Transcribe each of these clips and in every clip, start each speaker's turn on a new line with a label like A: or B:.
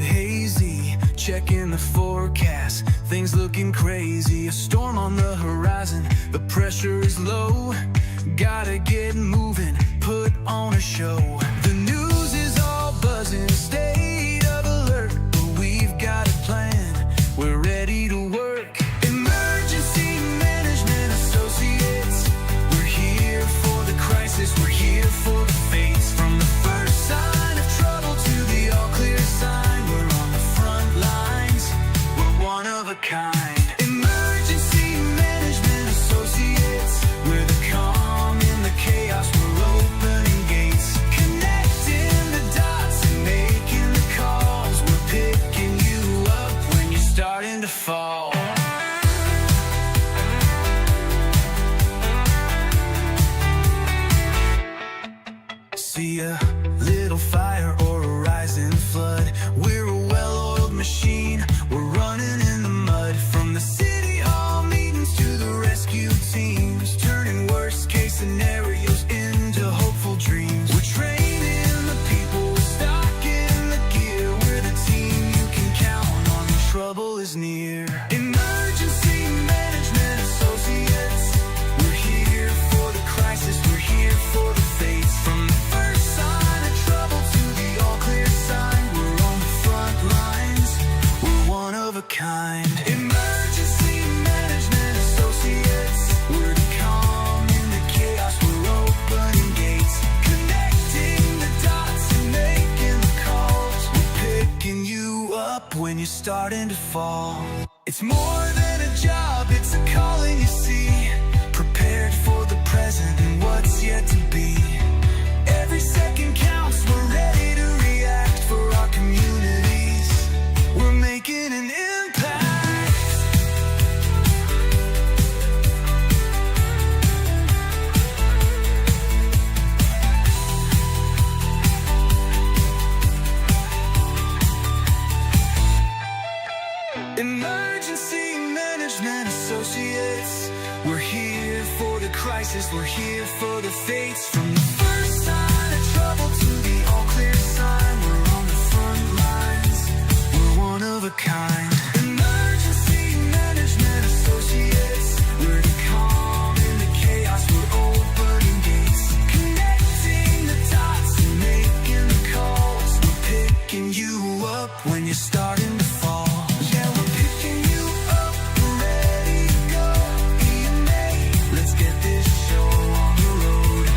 A: hazy, checking the forecast, things looking crazy. A storm on the horizon, the pressure is low. Gotta get moving, put on a show. The news is all buzzing, state of alert, but we've got a plan, we're ready to work. Emergency Management Associates, we're here for the crisis, we're here for the fates. From the first sign of trouble to the all clear sign, we're on the front lines, we're one of a kind. Emergency Management Associates, we're the calm in the chaos, we're opening gates, connecting the dots and making the calls. We're picking you up when you're starting to fall. See a little fire or a rising flood, we're a well-oiled machine, we're running in the mud. From the city hall meetings to the rescue teams, turning worst case scenarios into hopeful dreams. We're training the people, we're stocking the gear, we're the team you can count on when trouble is near. Emergency Management Associates, we're here for the crisis, we're here for the fates. From the first sign of trouble to the all clear sign, we're on the front lines, we're one of a kind. Emergency Management Associates, we're the calm in the chaos, we're opening gates, connecting the dots and making the calls. We're picking you up when you're starting to fall. It's more than a job, it's a calling, you see. Prepared for the present and what's yet to be. Every second counts, we're ready to react for our communities. We're making an impact. Emergency Management Associates, we're here for the crisis, we're here for the fates. From the first sign of trouble to the all clear sign, we're on the front lines, we're one of a kind. Emergency Management Associates, we're the calm in the chaos, we're opening gates, connecting the dots and making the calls. We're picking you up when you're starting to fall. Yeah, we're picking you up, we're ready to go. EMA, let's get this show on the road.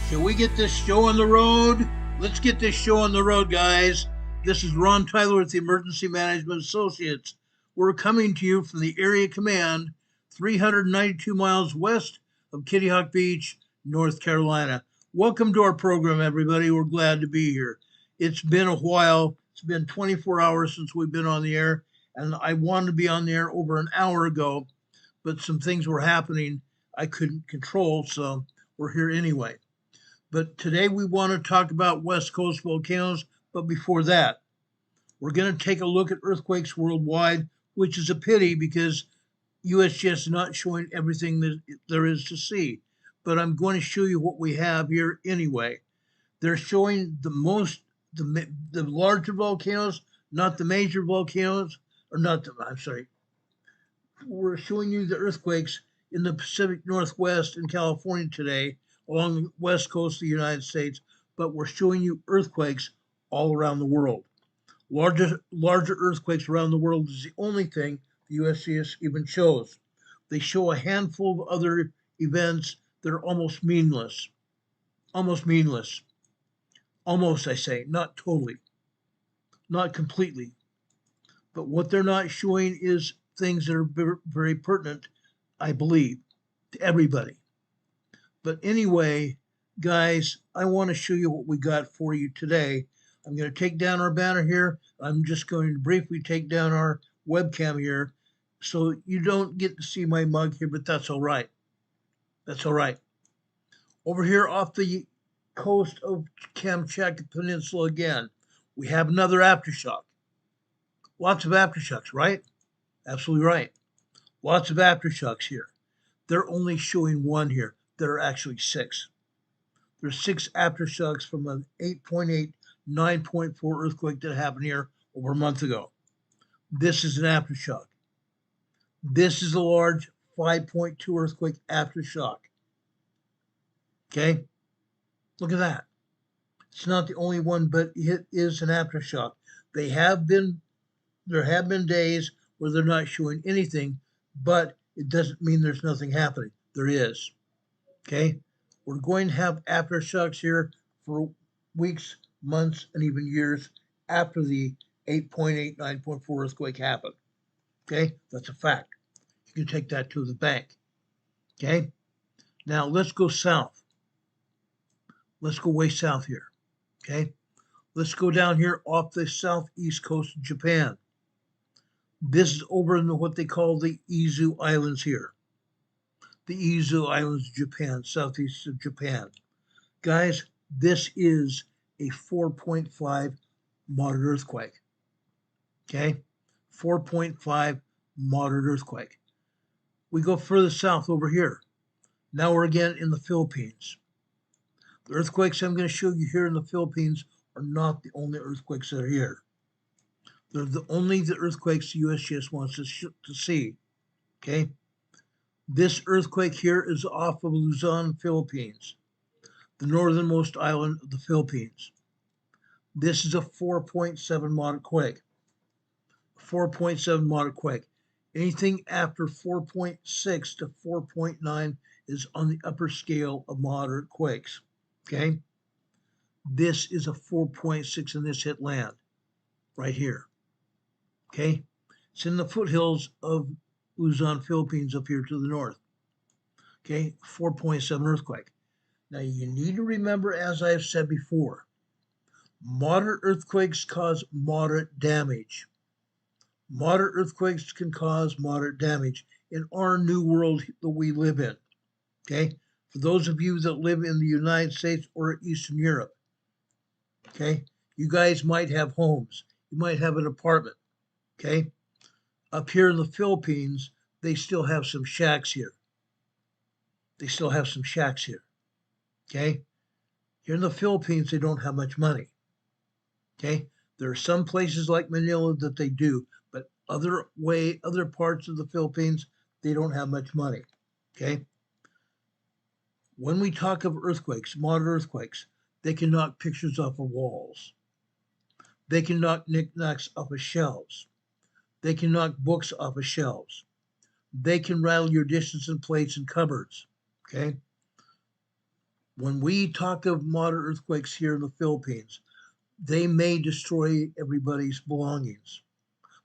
B: Shall we get this show on the road? Let's get this show on the road, guys. This is Ron Tyler with the Emergency Management Associates. We're coming to you from the Area Command, 392 miles west of Kitty Hawk Beach, North Carolina. Welcome to our program, everybody. We're glad to be here. It's been a while. It's been 24 hours since we've been on the air, and I wanted to be on the air over an hour ago, but some things were happening I couldn't control, so we're here anyway. But today we want to talk about West Coast volcanoes, but before that, we're going to take a look at earthquakes worldwide, which is a pity because USGS is not showing everything that there is to see. But I'm going to show you what we have here anyway. They're showing the larger volcanoes, not the major volcanoes, or not the, I'm sorry. We're showing you the earthquakes in the Pacific Northwest in California today, along the west coast of the United States, but we're showing you earthquakes all around the world. Larger earthquakes around the world is the only thing the USGS even shows. They show a handful of other events that are almost meaningless. Almost meaningless. Almost, I say, not totally. Not completely. But what they're not showing is things that are very, very pertinent, I believe, to everybody. But anyway, guys, I want to show you what we got for you today. I'm going to take down our banner here. I'm just going to briefly take down our webcam here so you don't get to see my mug here, but that's all right. That's all right. Over here off the coast of Kamchatka Peninsula again, we have another aftershock. Lots of aftershocks, right? Absolutely right. Lots of aftershocks here. They're only showing one here. There are actually 6. There's 6 aftershocks from an 8.8, 9.4 earthquake that happened here over a month ago. This is an aftershock. This is a large 5.2 earthquake aftershock. Okay? Look at that. It's not the only one, but it is an aftershock. There have been days where they're not showing anything, but it doesn't mean there's nothing happening. There is. Okay? We're going to have aftershocks here for weeks, months, and even years after the 8.8, 9.4 earthquake happened. Okay? That's a fact. You can take that to the bank. Okay? Now let's go south. Let's go way south here. Okay? Let's go down here off the southeast coast of Japan. This is over in what they call the Izu Islands here. The Izu Islands of Japan, southeast of Japan. Guys, this is a 4.5 moderate earthquake. Okay? 4.5 moderate earthquake. We go further south over here. Now we're again in the Philippines. The earthquakes I'm going to show you here in the Philippines are not the only earthquakes that are here. They're only the earthquakes the USGS wants to see. Okay? This earthquake here is off of Luzon, Philippines, the northernmost island of the Philippines. This is a 4.7 moderate quake. 4.7 moderate quake. Anything after 4.6 to 4.9 is on the upper scale of moderate quakes. Okay? This is a 4.6 and this hit land right here. Okay? It's in the foothills of Luzon, Philippines up here to the north. Okay? 4.7 earthquake. Now you need to remember, as I've said before, moderate earthquakes cause moderate damage. Moderate earthquakes can cause moderate damage in our new world that we live in. Okay? For those of you that live in the United States or Eastern Europe, okay, you guys might have homes. You might have an apartment. Okay? Up here in the Philippines, they still have some shacks here. They still have some shacks here. Okay? Here in the Philippines, they don't have much money. Okay? There are some places like Manila that they do, but other parts of the Philippines, they don't have much money. Okay? When we talk of earthquakes, moderate earthquakes, they can knock pictures off of walls. They can knock knickknacks off of shelves. They can knock books off of shelves. They can rattle your dishes and plates and cupboards. Okay? When we talk of moderate earthquakes here in the Philippines, they may destroy everybody's belongings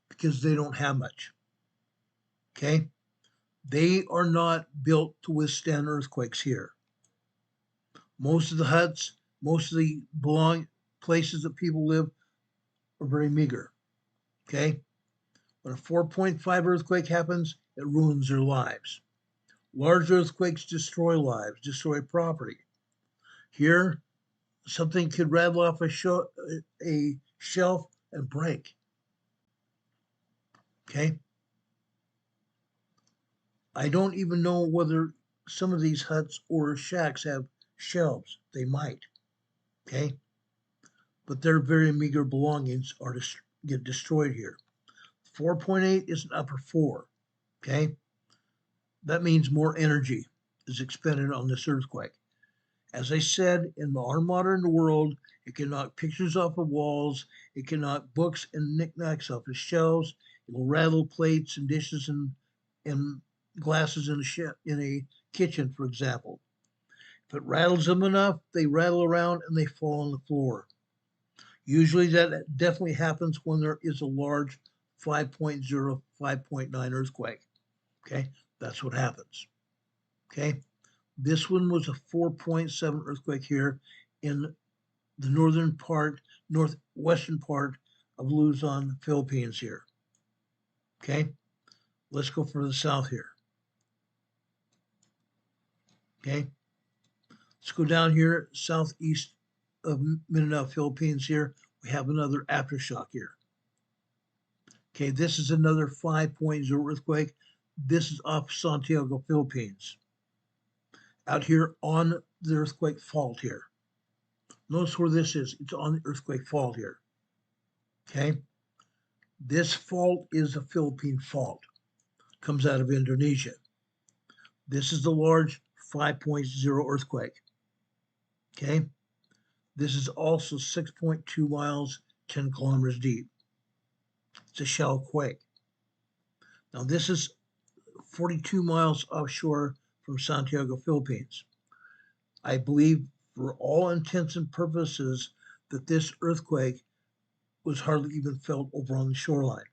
B: because they don't have much. Okay? They are not built to withstand earthquakes here. Most of the huts, most of the places that people live are very meager. Okay? When a 4.5 earthquake happens, it ruins their lives. Large earthquakes destroy lives, destroy property. Here, something could rattle off a shelf and break. Okay? I don't even know whether some of these huts or shacks have shelves. They might. Okay? But their very meager belongings are get destroyed here. 4.8 is an upper 4. Okay? That means more energy is expended on this earthquake. As I said, in our modern world, it can knock pictures off of walls, it can knock books and knickknacks off of shelves, it will rattle plates and dishes and glasses in a kitchen, for example. If it rattles them enough, they rattle around and they fall on the floor. Usually that definitely happens when there is a large 5.0, 5.9 earthquake. Okay, that's what happens. Okay, this one was a 4.7 earthquake here in the northwestern part of Luzon, Philippines here. Okay, let's go further south here. Okay, let's go down here southeast of Mindanao, Philippines here. We have another aftershock here. Okay, this is another 5.0 earthquake. This is off Santiago, Philippines. Out here on the earthquake fault here. Notice where this is. It's on the earthquake fault here. Okay. This fault is a Philippine fault. Comes out of Indonesia. This is the large 5.0 earthquake. Okay. This is also 6.2 miles, 10 kilometers deep. It's a shallow quake. Now, this is 42 miles offshore from Santiago, Philippines. I believe, for all intents and purposes, that this earthquake was hardly even felt over on the shoreline.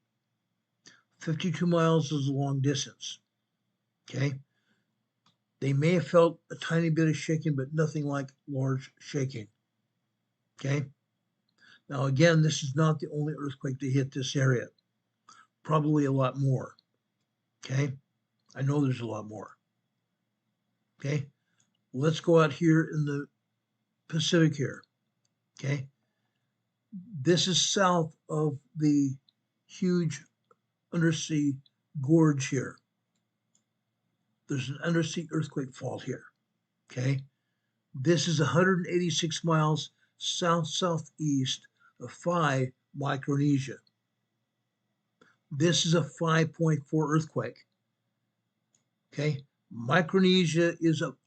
B: 52 miles is a long distance. Okay. They may have felt a tiny bit of shaking, but nothing like large shaking. Okay. Now, again, this is not the only earthquake that hit this area. Probably a lot more. Okay. I know there's a lot more. Okay. Let's go out here in the Pacific here. Okay. This is south of the huge undersea gorge here. There's an undersea earthquake fault here. Okay. This is 186 miles south-southeast of Phi, Micronesia. This is a 5.4 earthquake. Okay. Micronesia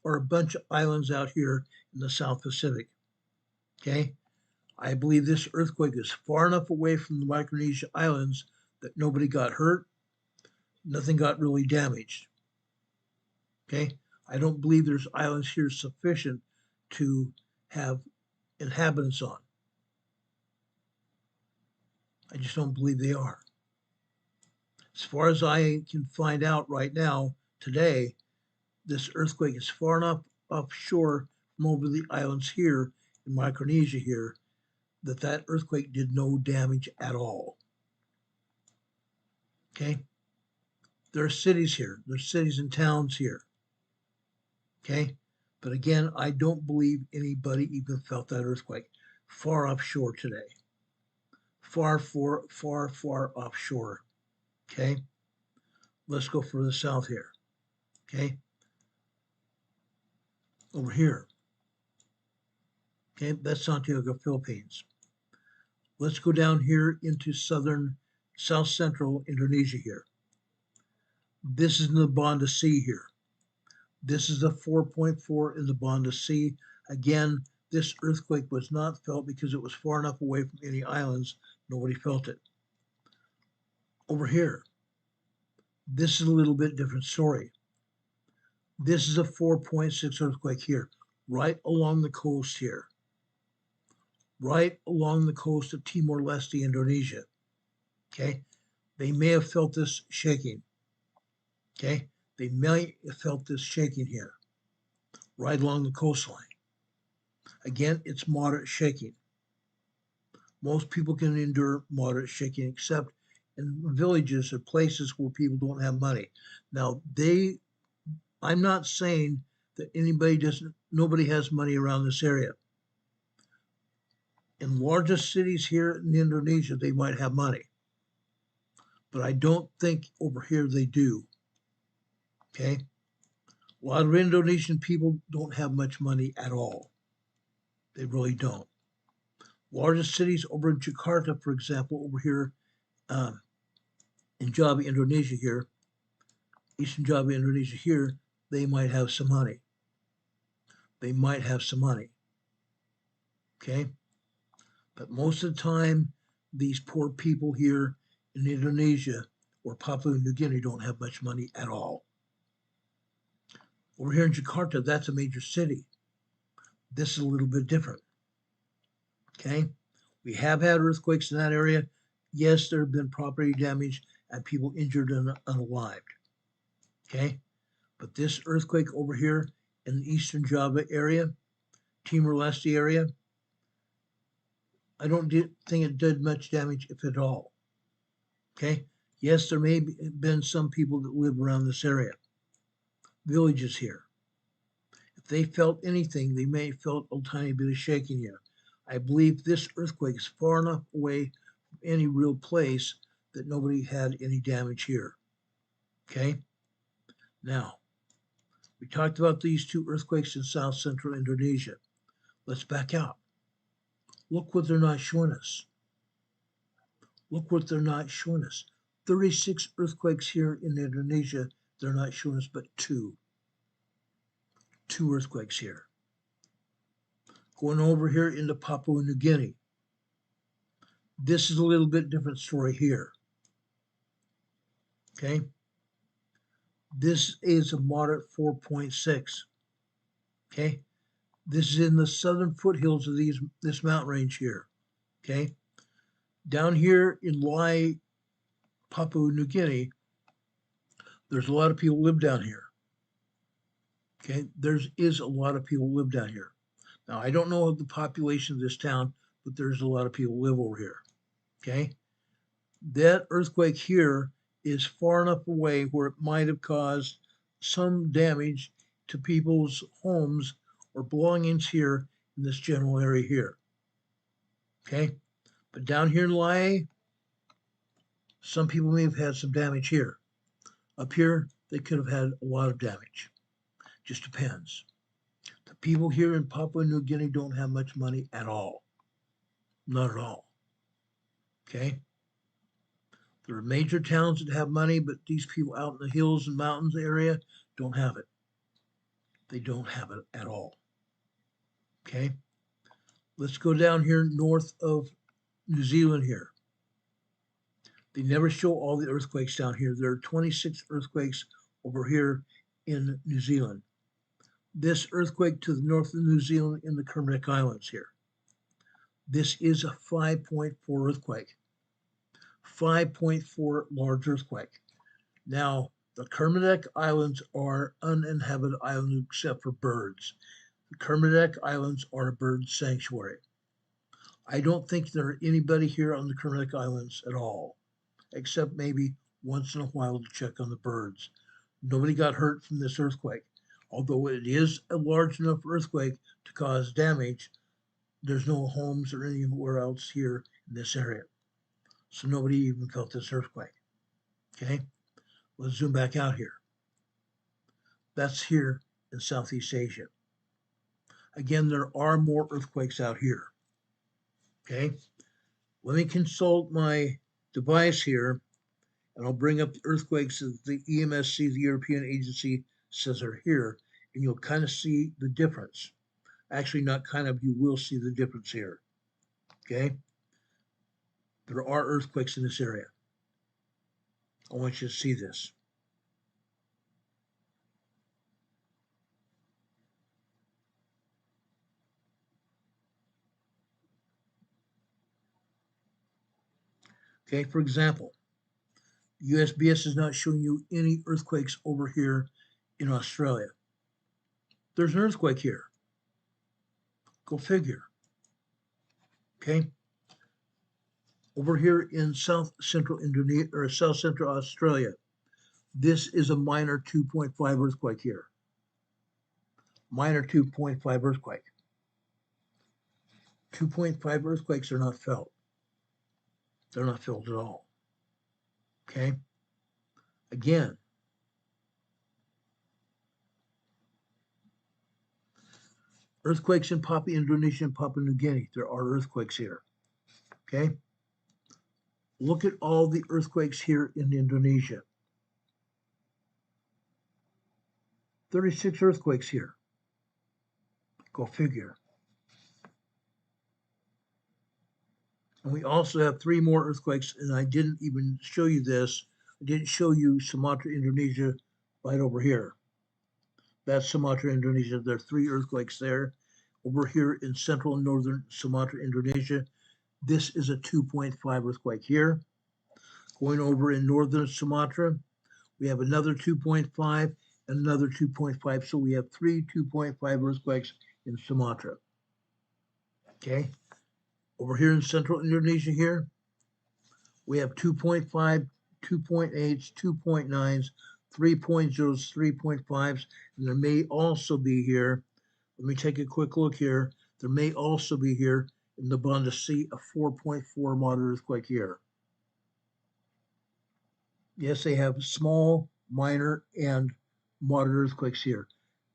B: are a bunch of islands out here in the South Pacific. Okay. I believe this earthquake is far enough away from the Micronesia Islands that nobody got hurt. Nothing got really damaged. Okay. I don't believe there's islands here sufficient to have inhabitants on. I just don't believe they are. As far as I can find out right now, today, this earthquake is far enough offshore from over the islands here in Micronesia here that earthquake did no damage at all. Okay. There are cities here. There's cities and towns here. Okay. But again, I don't believe anybody even felt that earthquake. Far offshore today. Far offshore. Okay. Let's go further south here. Okay. Over here. Okay. That's Santiago, Philippines. Let's go down here into south central Indonesia here. This is in the Banda Sea here. This is a 4.4 in the Banda Sea. Again, this earthquake was not felt because it was far enough away from any islands. Nobody felt it. Over here, this is a little bit different story. This is a 4.6 earthquake here, right along the coast here. Right along the coast of Timor-Leste, Indonesia. Okay. They may have felt this shaking. Okay. They may have felt this shaking here, right along the coastline. Again, it's moderate shaking. Most people can endure moderate shaking, except in villages or places where people don't have money. Now, I'm not saying that nobody has money around this area. In largest cities here in Indonesia, they might have money. But I don't think over here they do. Okay? A lot of Indonesian people don't have much money at all. They really don't. Largest cities over in Jakarta, for example, over here in Java, Indonesia here, Eastern Java, Indonesia here, they might have some money. They might have some money. Okay? But most of the time, these poor people here in Indonesia or Papua New Guinea don't have much money at all. Over here in Jakarta, that's a major city. This is a little bit different. Okay? We have had earthquakes in that area. Yes, there have been property damage and people injured and unalived. Okay? But this earthquake over here in the Eastern Java area, Timor-Leste area, I don't think it did much damage, if at all. Okay? Yes, there may have been some people that live around this area. Villages here. If they felt anything, they may have felt a tiny bit of shaking here. I believe this earthquake is far enough away from any real place that nobody had any damage here. Okay? Now, we talked about these two earthquakes in south central Indonesia. Let's back out. Look what they're not showing us. Look what they're not showing us. 36 earthquakes here in Indonesia. They're not showing us but two. Two earthquakes here. Going over here into Papua New Guinea. This is a little bit different story here. Okay. This is a moderate 4.6. Okay. This is in the southern foothills of this mountain range here. Okay. Down here in Lai, Papua New Guinea, there's a lot of people live down here. Okay. There is a lot of people live down here. Now, I don't know the population of this town, but there's a lot of people live over here. Okay. That earthquake here is far enough away where it might have caused some damage to people's homes or belongings here in this general area here. Okay. But down here in Lae, some people may have had some damage here. Up here, they could have had a lot of damage. Just depends. The people here in Papua New Guinea don't have much money at all. Not at all. Okay? There are major towns that have money, but these people out in the hills and mountains area don't have it. They don't have it at all. Okay? Let's go down here north of New Zealand here. They never show all the earthquakes down here. There are 26 earthquakes over here in New Zealand. This earthquake to the north of New Zealand in the Kermadec Islands here. This is a 5.4 earthquake. 5.4 large earthquake. Now, the Kermadec Islands are uninhabited islands except for birds. The Kermadec Islands are a bird sanctuary. I don't think there are anybody here on the Kermadec Islands at all, except maybe once in a while to check on the birds. Nobody got hurt from this earthquake. Although it is a large enough earthquake to cause damage, there's no homes or anywhere else here in this area. So nobody even felt this earthquake. Okay, let's zoom back out here. That's here in Southeast Asia. Again, there are more earthquakes out here. Okay, let me consult my device here, and I'll bring up the earthquakes that the EMSC, the European agency, says are here, and you'll kind of see the difference. Actually, not kind of, you will see the difference here. Okay, there are earthquakes in this area. I want you to see this. Okay, for example, USBS is not showing you any earthquakes over here in Australia. There's an earthquake here. Go figure. Okay. Over here in South Central Indonesia or South Central Australia, this is a minor 2.5 earthquake here. Minor 2.5 earthquake. 2.5 earthquakes are not felt. They're not felt at all. Okay. Again, earthquakes in Papua Indonesia and Papua New Guinea. There are earthquakes here. Okay. Look at all the earthquakes here in Indonesia. 36 earthquakes here. Go figure. And we also have 3 more earthquakes, and I didn't even show you this. I didn't show you Sumatra, Indonesia, right over here. That's Sumatra, Indonesia. There are 3 earthquakes there. Over here in central and northern Sumatra, Indonesia, this is a 2.5 earthquake here. Going over in northern Sumatra, we have another 2.5 and another 2.5. So we have 3 2.5 earthquakes in Sumatra. Okay. Over here in central Indonesia here, we have 2.5, 2.8s, 2.9s, 3.0s, 3.5s, and there may also be here, let me take a quick look here, there may also be here in the Banda Sea a 4.4 moderate earthquake here. Yes, they have small, minor, and moderate earthquakes here.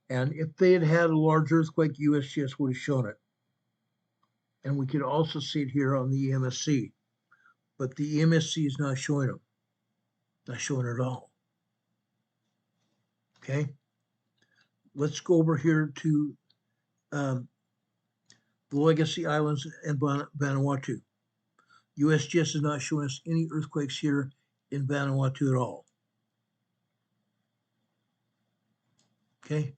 B: And if they had had a large earthquake, USGS would have shown it. And we could also see it here on the EMSC, but the EMSC is not showing them, not showing it at all. Okay, let's go over here to the Legacy Islands and Vanuatu. USGS is not showing us any earthquakes here in Vanuatu at all. Okay.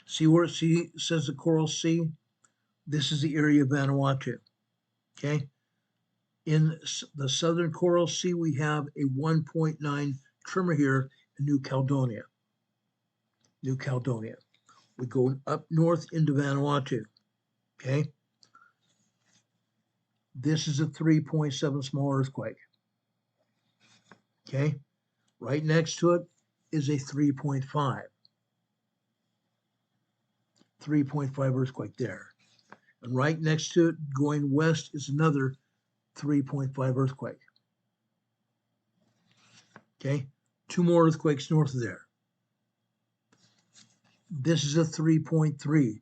B: See where it says the Coral Sea? This is the area of Vanuatu. Okay. In the southern Coral Sea, we have a 1.9 tremor here in New Caledonia. New Caledonia. We go up north into Vanuatu. Okay. This is a 3.7 small earthquake. Okay. Right next to it is a 3.5. 3.5 earthquake there. And right next to it, going west, is another 3.5 earthquake. Okay. Two more earthquakes north of there. This is a 3.3.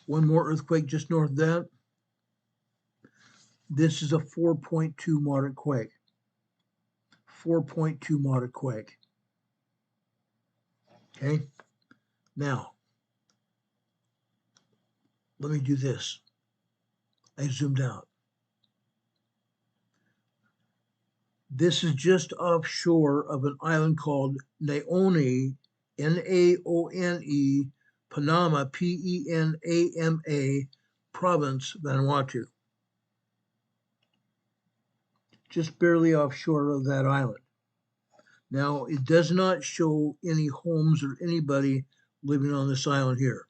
B: One more earthquake just north of that. This is a 4.2 moderate quake. 4.2 moderate quake. Okay. Now, let me do this. I zoomed out. This is just offshore of an island called Naone, Naone, Panama, Penama, province, Vanuatu. Just barely offshore of that island. Now, it does not show any homes or anybody living on this island here.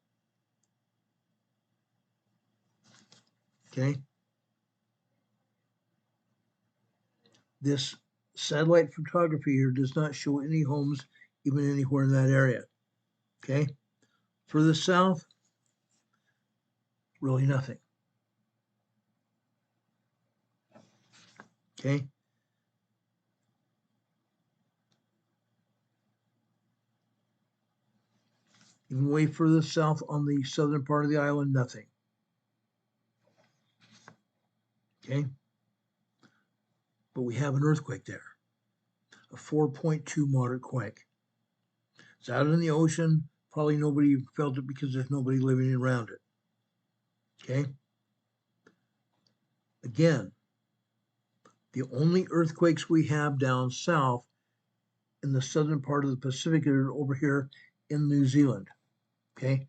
B: Okay. This satellite photography here does not show any homes even anywhere in that area. Okay. Further south, really nothing. Okay. Even way further south on the southern part of the island, nothing. Okay. But we have an earthquake there, a 4.2 moderate quake. It's out in the ocean. Probably nobody felt it because there's nobody living around it. Okay. Again, the only earthquakes we have down south in the southern part of the Pacific are over here in New Zealand. Okay.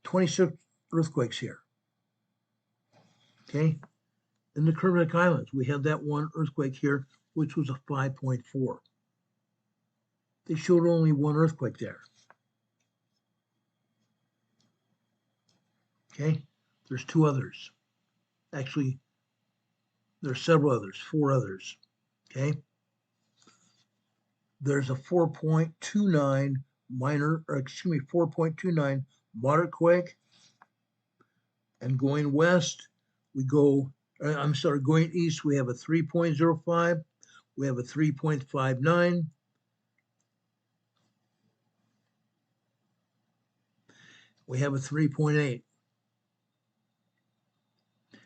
B: 26 earthquakes here. Okay. In the Kermadec Islands, we had that one earthquake here, which was a 5.4. They showed only one earthquake there. Okay. There's two others. Actually, there's several others, 4 others. Okay. There's a 4.29 4.29 moderate quake. And going west, we go, going east, we have a 3.05. We have a 3.59. We have a 3.8.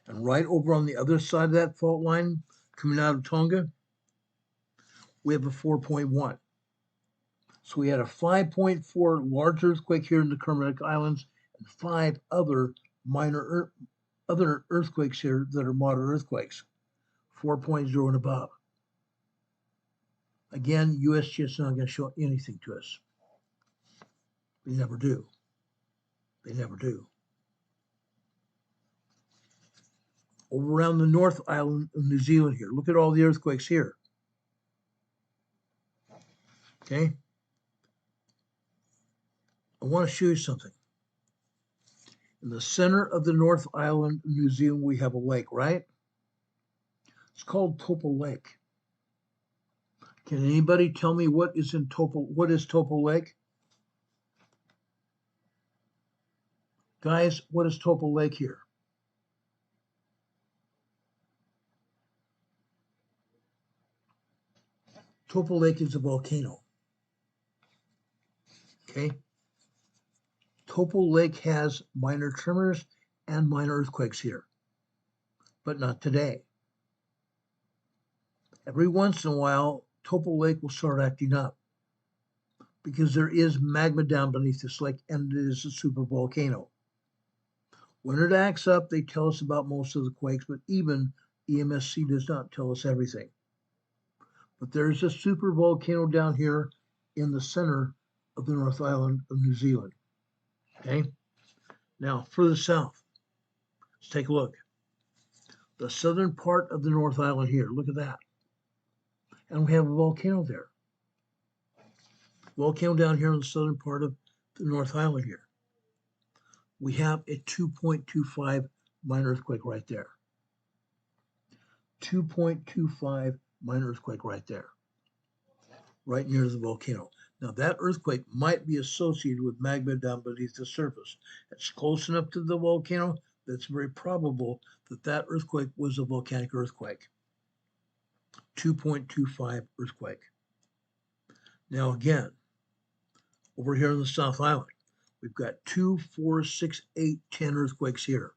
B: And right over on the other side of that fault line, coming out of Tonga, we have a 4.1. So we had a 5.4 large earthquake here in the Kermadec Islands and 5 other other earthquakes here that are moderate earthquakes, 4.0 and above. Again, USGS is not going to show anything to us. They never do. They never do. Over around the North Island of New Zealand here, look at all the earthquakes here. Okay. I want to show you something. In the center of the North Island of New Zealand, we have a lake, right? It's called Taupo Lake. Can anybody tell me what is Taupo Lake? Guys, what is Taupo Lake here? Taupo Lake is a volcano. Okay. Topol Lake has minor tremors and minor earthquakes here, but not today. Every once in a while, Topol Lake will start acting up because there is magma down beneath this lake and it is a super volcano. When it acts up, they tell us about most of the quakes, but even EMSC does not tell us everything. But there's a super volcano down here in the center of the North Island of New Zealand. Okay, now further south, let's take a look. The southern part of the North Island here, look at that. And we have a volcano there. Volcano down here in the southern part of the North Island here. We have a 2.25 minor earthquake right there. 2.25 minor earthquake right there, right near the volcano. Now that earthquake might be associated with magma down beneath the surface. It's close enough to the volcano that it's very probable that that earthquake was a volcanic earthquake. 2.25 earthquake. Now again, over here on the South Island, we've got 2, 4, 6, 8, 10 earthquakes here.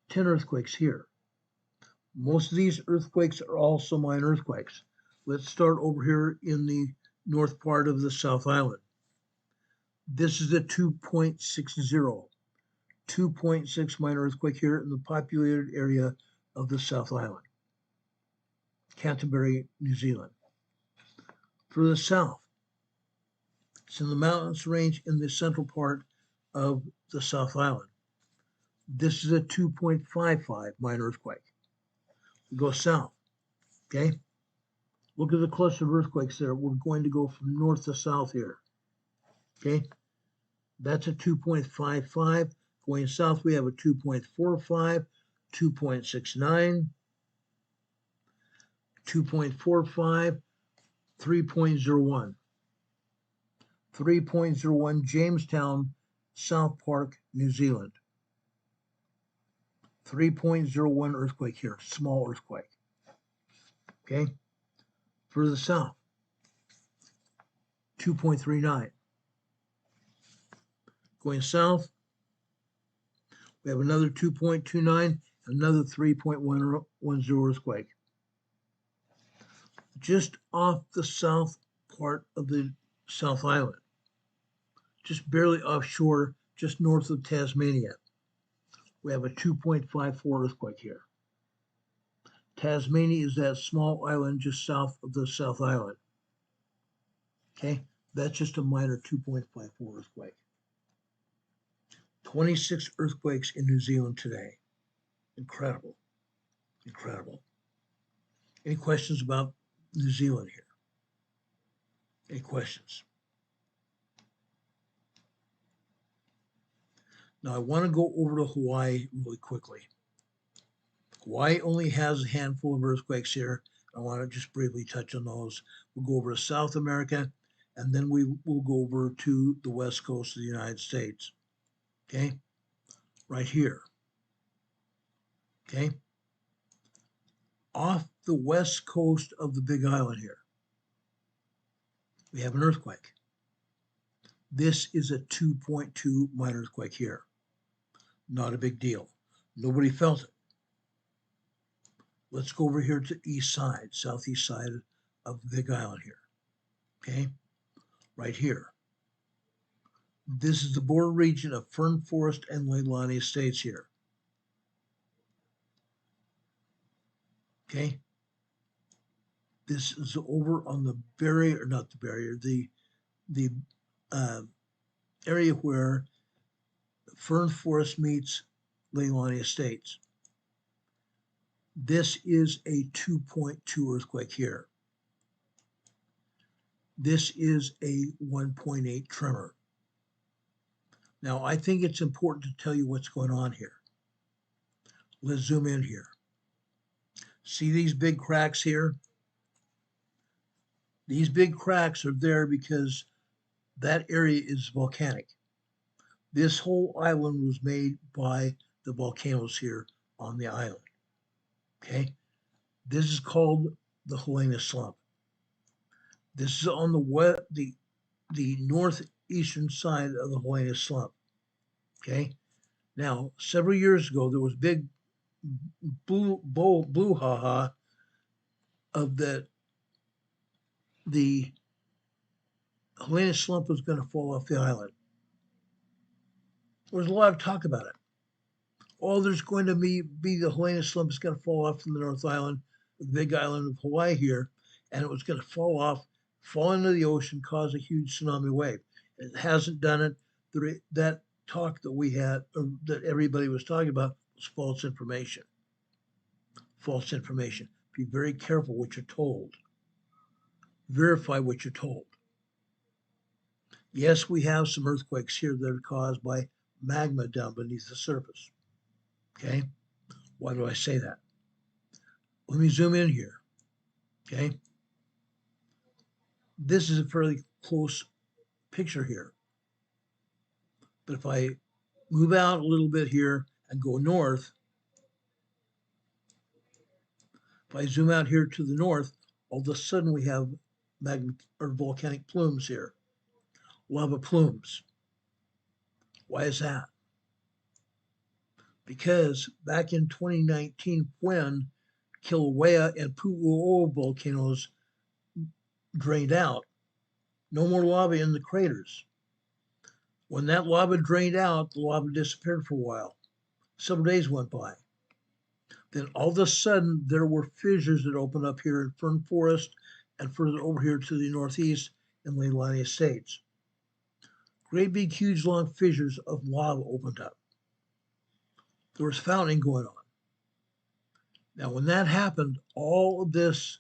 B: 10 earthquakes here. Most of these earthquakes are also minor earthquakes. Let's start over here in the north part of the South Island. This is a 2.60, 2.6 minor earthquake here in the populated area of the South Island, Canterbury, New Zealand. Further south, it's in the mountains range in the central part of the South Island. This is a 2.55 minor earthquake. We go south, okay? Look at the cluster of earthquakes there. We're going to go from north to south here, okay? That's a 2.55. Going south, we have a 2.45, 2.69, 2.45, 3.01. 3.01 Jamestown, South Park, New Zealand. 3.01 earthquake here, small earthquake. Okay. Further south, 2.39. Going south, we have another 2.29, another 3.10 earthquake. Just off the south part of the South Island, just barely offshore, just north of Tasmania, we have a 2.54 earthquake here. Tasmania is that small island just south of the South Island. Okay, that's just a minor 2.54 earthquake. 26 earthquakes in New Zealand today. Incredible, incredible. Any questions about New Zealand here? Any questions? Now I want to go over to Hawaii really quickly. Hawaii only has a handful of earthquakes here. I want to just briefly touch on those. We'll go over to South America, and then we will go over to the west coast of the United States. Okay, right here. Okay, off the west coast of the Big Island here, we have an earthquake. This is a 2.2 minor earthquake here. Not a big deal. Nobody felt it. Let's go over here to the east side, southeast side of the Big Island here. Okay, right here. This is the border region of Fern Forest and Leilani Estates here. Okay, this is over on the barrier, not the barrier, the area where Fern Forest meets Leilani Estates. This is a 2.2 earthquake here. This is a 1.8 tremor. Now, I think it's important to tell you what's going on here. Let's zoom in here. See these big cracks here? These big cracks are there because that area is volcanic. This whole island was made by the volcanoes here on the island. Okay, this is called the Helena Slump. This is on the the northeastern side of the Hawaii slump. Okay. Now, several years ago, there was big blue ha of that the Hawaii slump was going to fall off the island. There was a lot of talk about it. Oh, there's going to be the Hawaii slump is going to fall off from the North Island, the big island of Hawaii here, and it was going to fall off, fall into the ocean, cause a huge tsunami wave. It hasn't done it. That talk that we had, or that everybody was talking about, was false information. False information. Be very careful what you're told. Verify what you're told. Yes, we have some earthquakes here that are caused by magma down beneath the surface. Okay? Why do I say that? Let me zoom in here. Okay? This is a fairly close picture here. But if I move out a little bit here and go north, if I zoom out here to the north, all of a sudden we have magma or volcanic plumes here, lava plumes. Why is that? Because back in 2019, when Kilauea and Pu'u'o volcanoes drained out, no more lava in the craters. When that lava drained out, the lava disappeared for a while. Several days went by. Then all of a sudden, there were fissures that opened up here in Fern Forest and further over here to the northeast in Leilani Estates. Great big, huge, long fissures of lava opened up. There was fountaining going on. Now, when that happened, all of this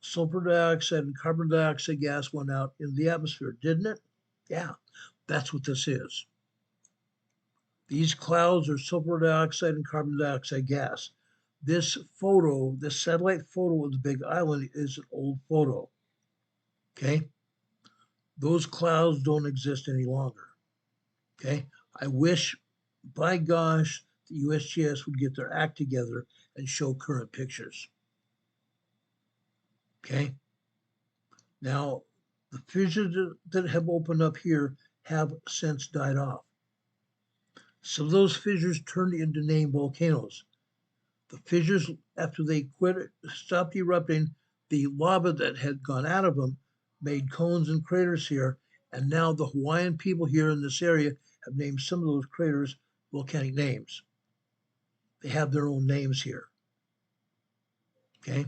B: sulfur dioxide and carbon dioxide gas went out in the atmosphere, didn't it? Yeah, that's what this is. These clouds are sulfur dioxide and carbon dioxide gas. This photo, this satellite photo of the Big Island is an old photo. Okay? Those clouds don't exist any longer. Okay? I wish, by gosh, the USGS would get their act together and show current pictures. Okay? Now, the fissures that have opened up here have since died off. Some of those fissures turned into named volcanoes. The fissures, after they stopped erupting, the lava that had gone out of them made cones and craters here, and now the Hawaiian people here in this area have named some of those craters volcanic names. They have their own names here. Okay?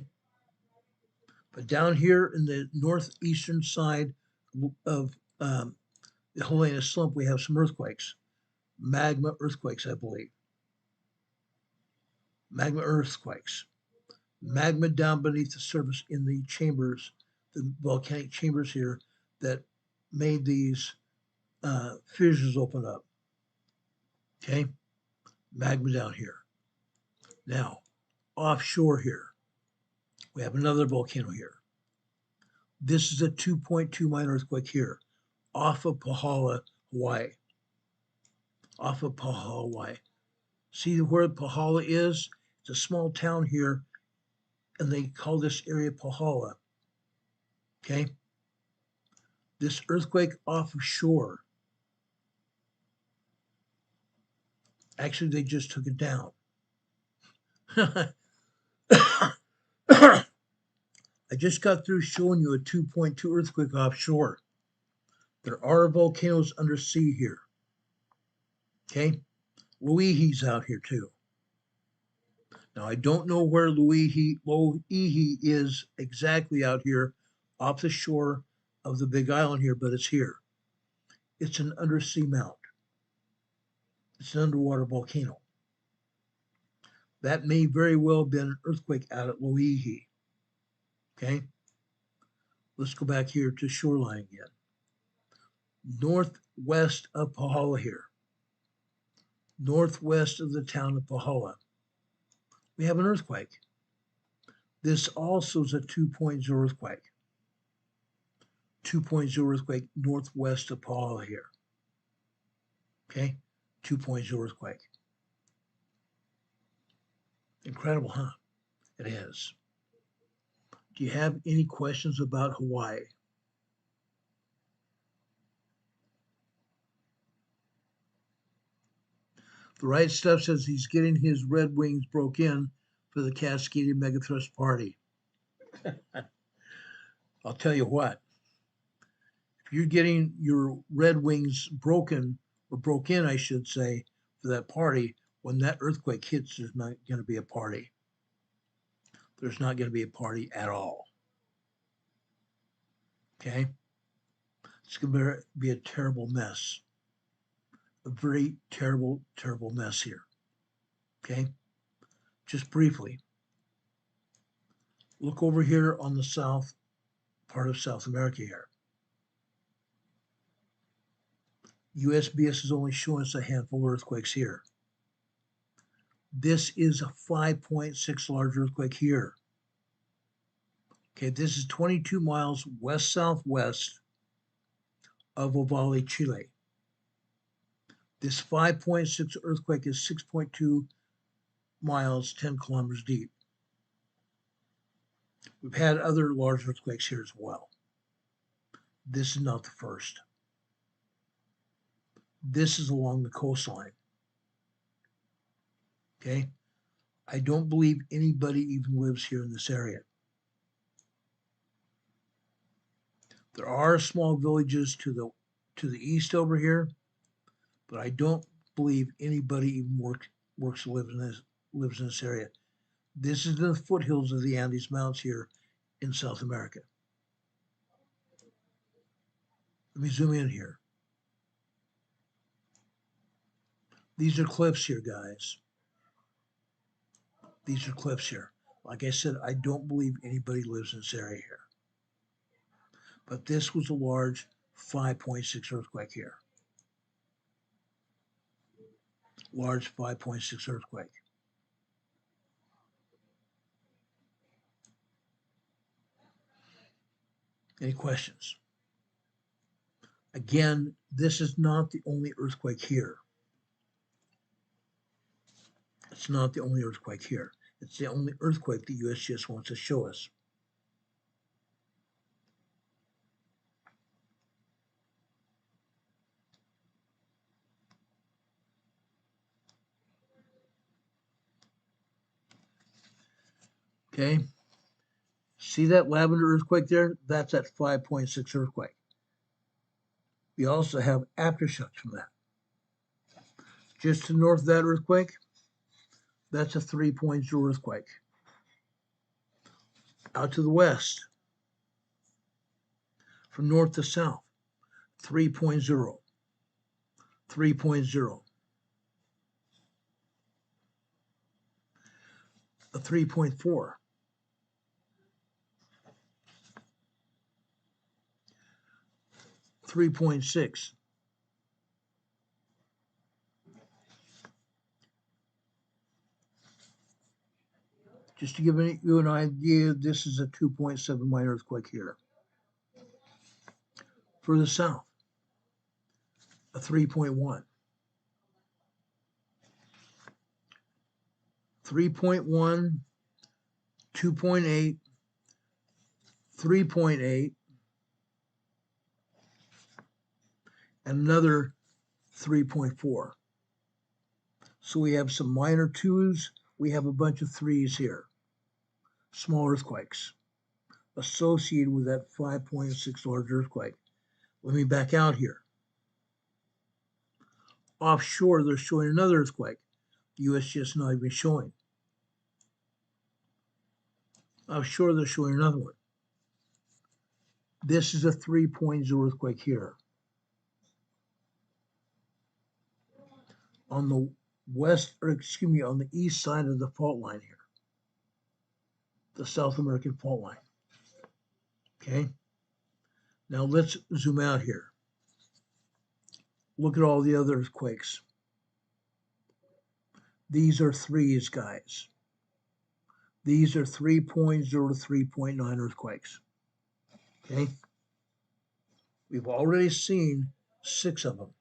B: But down here in the northeastern side of the Hawaii slump, we have some earthquakes. Magma earthquakes, I believe. Magma earthquakes. Magma down beneath the surface in the chambers, the volcanic chambers here that made these fissures open up. Okay? Magma down here. Now, offshore here, we have another volcano here. This is a 2.2 minor earthquake here, off of Pahala, Hawaii. Off of Pahala, Hawaii. See where Pahala is? It's a small town here, and they call this area Pahala. Okay? This earthquake off of shore, actually, they just took it down. I just got through showing you a 2.2 earthquake offshore. There are volcanoes under sea here. Okay? Loihi's out here too. Now, I don't know where Loihi is exactly out here off the shore of the Big Island here, but it's here. It's an undersea mount. It's an underwater volcano. That may very well have been an earthquake out at Loihi. Okay? Let's go back here to shoreline again. Northwest of Pahala here. Northwest of the town of Pahala. We have an earthquake. This also is a 2.0 earthquake. 2.0 earthquake northwest of Pahala here. Okay? 2.0 earthquake. Incredible, huh? It is. Do you have any questions about Hawaii? The right stuff says he's getting his Red Wings broke in for the Cascadian Mega Thrust party. I'll tell you what, if you're getting your Red Wings broken, or broke in, I should say, for that party, when that earthquake hits, there's not going to be a party. There's not going to be a party at all. Okay? It's going to be a terrible mess. A very terrible, terrible mess here. Okay? Just briefly, look over here on the south part of South America here. USGS is only showing us a handful of earthquakes here. This is a 5.6 large earthquake here. Okay, this is 22 miles west-southwest of Aveyah, Chile. This 5.6 earthquake is 6.2 miles, 10 kilometers deep. We've had other large earthquakes here as well. This is not the first. This is along the coastline. Okay? I don't believe anybody even lives here in this area. There are small villages to the east over here, but I don't believe anybody even works or lives in this area. This is the foothills of the Andes Mountains here in South America. Let me zoom in here. These are cliffs here, guys. These are cliffs here. Like I said, I don't believe anybody lives in this area here. But this was a large 5.6 earthquake here. Large 5.6 earthquake. Any questions? Again, this is not the only earthquake here. It's not the only earthquake here. It's the only earthquake the USGS wants to show us. Okay. See that lavender earthquake there? That's that 5.6 earthquake. We also have aftershocks from that. Just to the north of that earthquake, that's a 3.0 earthquake. Out to the west, from north to south, 3.0, 3.0, a 3.4, 3.6, just to give you an idea, this is a 2.7 minor earthquake here. Further south, a 3.1, 3.1, 2.8, 3.8, and another 3.4. So we have some minor twos. We have a bunch of threes here. Small earthquakes associated with that 5.6 large earthquake. Let me back out here. Offshore, they're showing another earthquake. The USGS not even showing. Offshore, they're showing another one. This is a 3.0 earthquake here. On the on the east side of the fault line here. The South American fault line. Okay. Now let's zoom out here. Look at all the other earthquakes. These are threes, guys. These are 3.0 to 3.9 earthquakes. Okay. We've already seen 6 of them.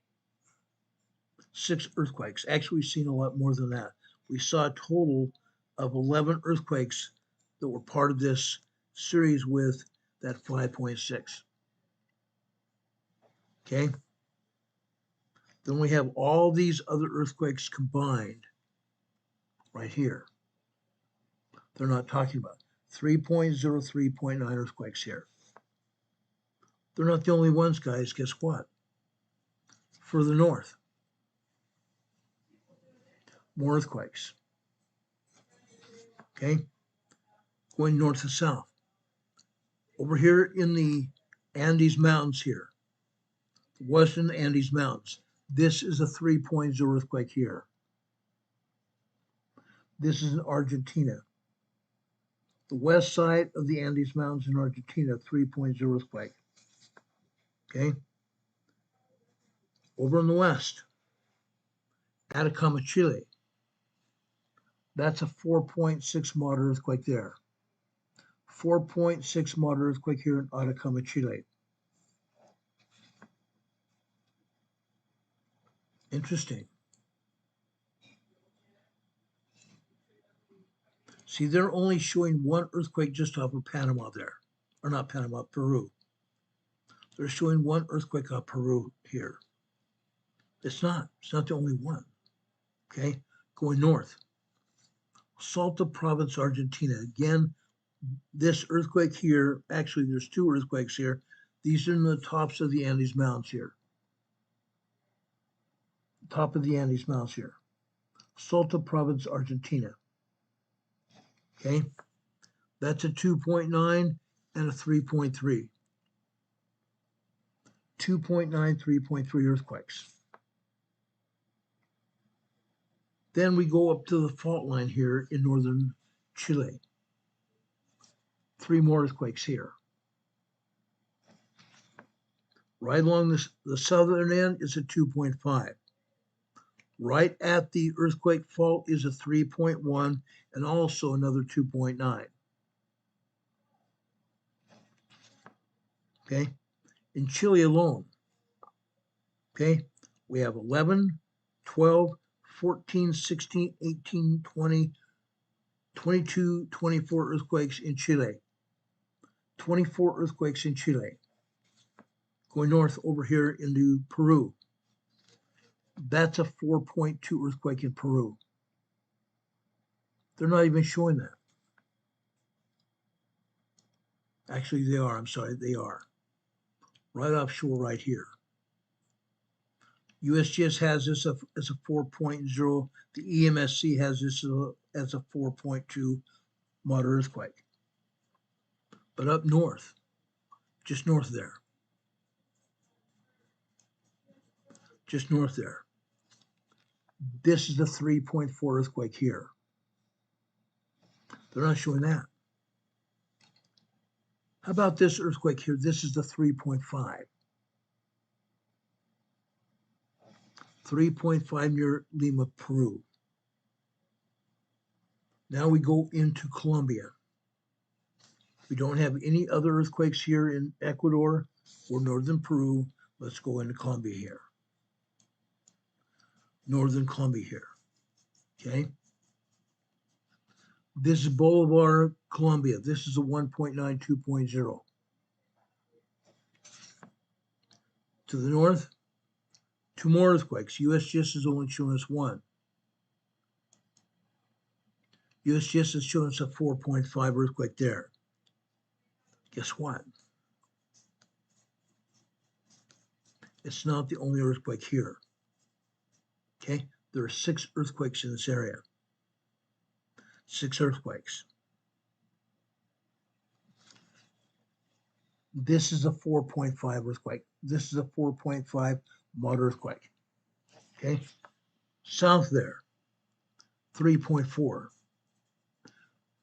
B: 6 earthquakes. Actually, we've seen a lot more than that. We saw a total of 11 earthquakes that were part of this series with that 5.6. Okay? Then we have all these other earthquakes combined right here. They're not talking about 3.03.9 earthquakes here. They're not the only ones, guys. Guess what? Further north, more earthquakes. Okay, going north to south. Over here in the Andes Mountains here, western Andes Mountains, this is a 3.0 earthquake here. This is in Argentina. The west side of the Andes Mountains in Argentina, 3.0 earthquake. Okay. Over in the west, Atacama, Chile. That's a 4.6 moderate earthquake there. 4.6 moderate earthquake here in Atacama, Chile. Interesting. See, they're only showing one earthquake just off of Panama there. Or not Panama, Peru. They're showing one earthquake off Peru here. It's not the only one. Okay, going north. Salta Province, Argentina. Again, this earthquake here, actually there's two earthquakes here. These are in the tops of the Andes Mountains here. Top of the Andes Mountains here. Salta Province, Argentina. Okay, that's a 2.9 and a 3.3. 2.9, 3.3 earthquakes. Then we go up to the fault line here in northern Chile. 3 more earthquakes here. Right along the southern end is a 2.5. Right at the earthquake fault is a 3.1 and also another 2.9. Okay, in Chile alone, okay, we have 11, 12, 14, 16, 18, 20, 22, 24 earthquakes in Chile. 24 earthquakes in Chile. Going north over here into Peru. That's a 4.2 earthquake in Peru. They're not even showing that. Actually, they are. I'm sorry, they are. Right offshore right here. USGS has this as a 4.0. The EMSC has this as a 4.2 moderate earthquake. But up north, just north there, this is the 3.4 earthquake here. They're not showing that. How about this earthquake here? This is the 3.5. 3.5 near Lima, Peru. Now we go into Colombia. We don't have any other earthquakes here in Ecuador or northern Peru. Let's go into Colombia here. Northern Colombia here. Okay. This is Bolivar, Colombia. This is a 1.9, 2.0. To the north, 2 more earthquakes. USGS is only showing us 1. USGS is showing us a 4.5 earthquake there. Guess what? It's not the only earthquake here. Okay, there are 6 earthquakes in this area. 6 earthquakes. This is a 4.5 earthquake. This is a 4.5 moderate earthquake. Okay, south there, 3.4,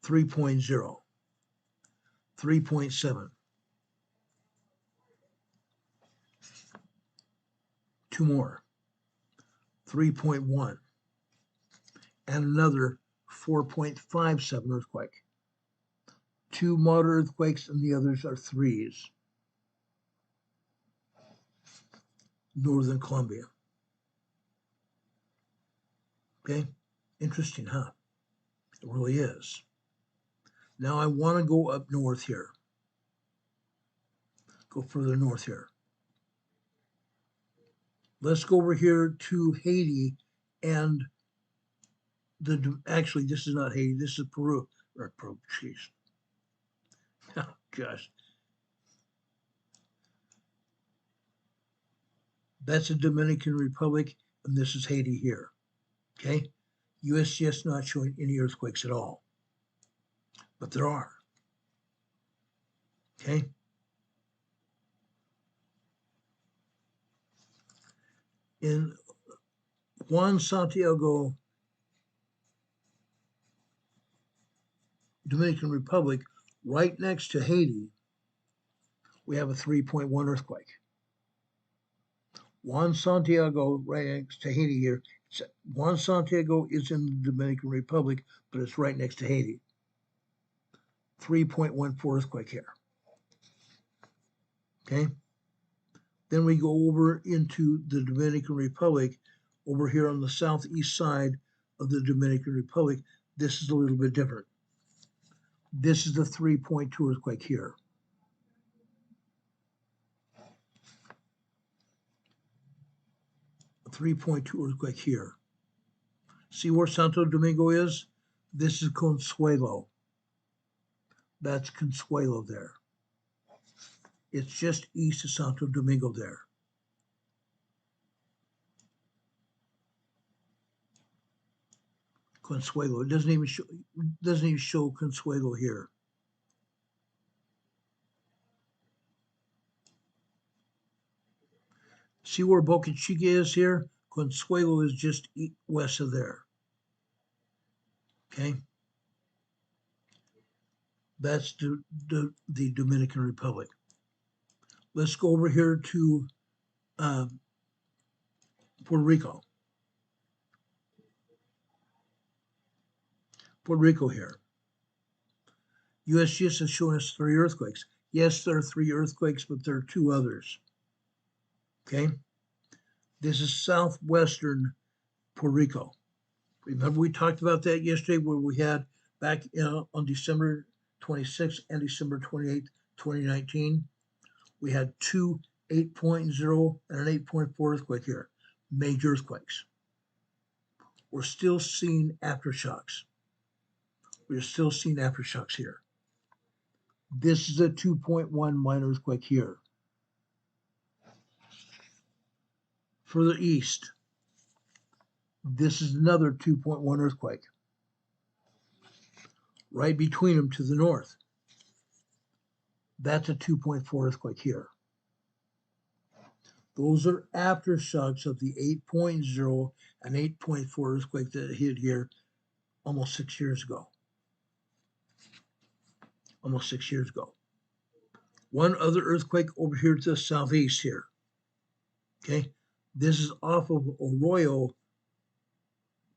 B: 3.0, 3.7. 2 more, 3.1, and another 4.57 earthquake. 2 moderate earthquakes and the others are 3s. Northern Colombia. Okay, interesting, huh? It really is. Now I want to go up north here. Go further north here. Let's go over here to Haiti and actually, this is not Haiti, this is Peru. Or Peru, jeez. Oh, gosh. That's the Dominican Republic, and this is Haiti here. Okay? USGS not showing any earthquakes at all, but there are. Okay? In Juan Santiago, Dominican Republic, right next to Haiti, we have a 3.1 earthquake. Juan Santiago, right next to Haiti here. Juan Santiago is in the Dominican Republic, but it's right next to Haiti. 3.14 earthquake here. Okay. Then we go over into the Dominican Republic, over here on the southeast side of the Dominican Republic. This is a little bit different. This is the 3.2 earthquake here. A 3.2 earthquake here. See where Santo Domingo is? This is Consuelo. That's Consuelo there. It's just east of Santo Domingo there. Consuelo. It doesn't even show Consuelo here. See where Boca Chica is here? Consuelo is just west of there. Okay. That's the Dominican Republic. Let's go over here to Puerto Rico. Puerto Rico here. USGS is showing us 3 earthquakes. Yes, there are 3 earthquakes, but there are 2 others. Okay. This is southwestern Puerto Rico. Remember we talked about that yesterday where we had back on December 26th and December 28th, 2019, we had 2 8.0 and an 8.4 earthquake here, major earthquakes. We're still seeing aftershocks. We're still seeing aftershocks here. This is a 2.1 minor earthquake here. Further east, this is another 2.1 earthquake. Right between them to the north, that's a 2.4 earthquake here. Those are aftershocks of the 8.0 and 8.4 earthquake that hit here almost 6 years ago. Almost 6 years ago. One other earthquake over here to the southeast here. Okay, this is off of Arroyo,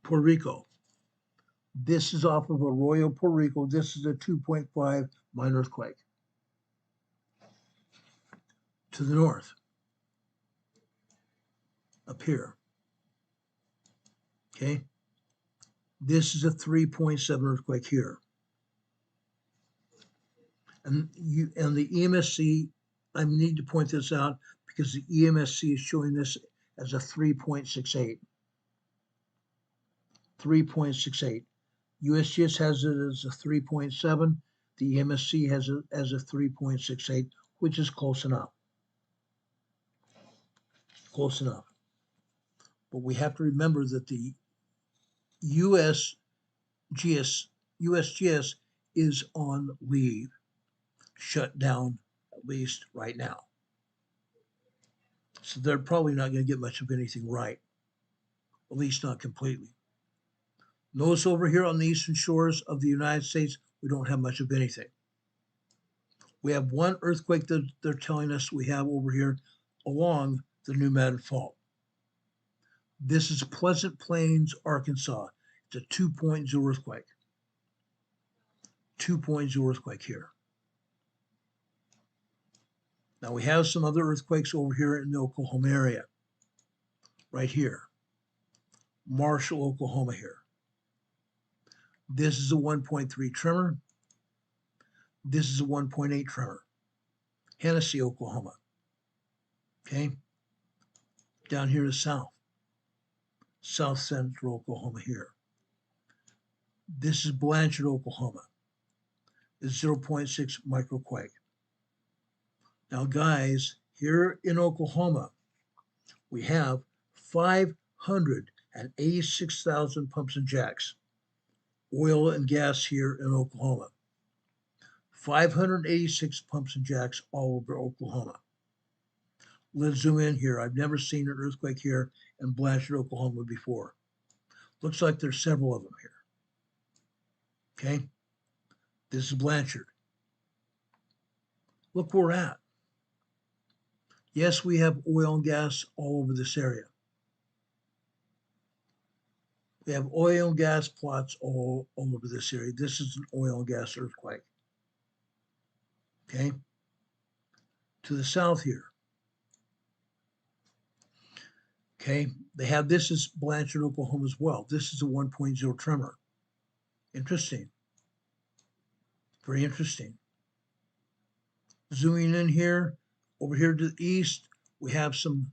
B: Puerto Rico. This is off of Arroyo, Puerto Rico. This is a 2.5 minor earthquake. To the north, up here. Okay, this is a 3.7 earthquake here. And the EMSC, I need to point this out because the EMSC is showing this as a 3.68. 3.68. USGS has it as a 3.7. The EMSC has it as a 3.68, which is close enough. Close enough. But we have to remember that the USGS is on leave, shut down at least right now. So they're probably not going to get much of anything right, at least not completely. Notice over here on the eastern shores of the United States, we don't have much of anything. We have one earthquake that they're telling us we have over here along the New Madrid Fault. This is Pleasant Plains, Arkansas. It's a 2.0 earthquake. 2.0 earthquake here. Now we have some other earthquakes over here in the Oklahoma area. Right here. Marshall, Oklahoma here. This is a 1.3 tremor. This is a 1.8 tremor. Hennessy, Oklahoma. Okay. Down here is south central Oklahoma here. This is Blanchard, Oklahoma. It's 0.6 microquake. Now, guys, here in Oklahoma, we have 586,000 pumps and jacks, oil and gas here in Oklahoma. 586 pumps and jacks all over Oklahoma. Let's zoom in here. I've never seen an earthquake here in Blanchard, Oklahoma before. Looks like there's several of them here. Okay, this is Blanchard. Look where we're at. Yes, we have oil and gas all over this area. We have oil and gas plots all over this area. This is an oil and gas earthquake. Okay, to the south here. Okay, they have this as Blanchard, Oklahoma as well. This is a 1.0 tremor. Interesting. Very interesting. Zooming in here, over here to the east, we have some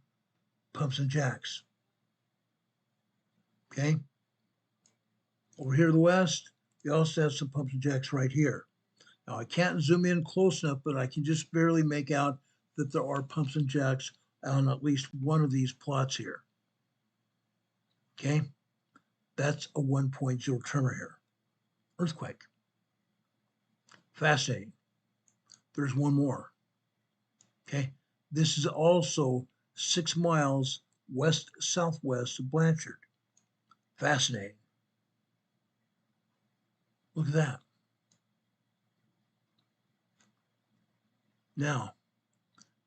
B: pumps and jacks. Okay. Over here to the west, we also have some pumps and jacks right here. Now, I can't zoom in close enough, but I can just barely make out that there are pumps and jacks on at least one of these plots here. Okay. That's a 1.0 tremor here. Earthquake. Fascinating. There's one more. Okay. This is also 6 miles west-southwest of Blanchard. Fascinating. Look at that. Now,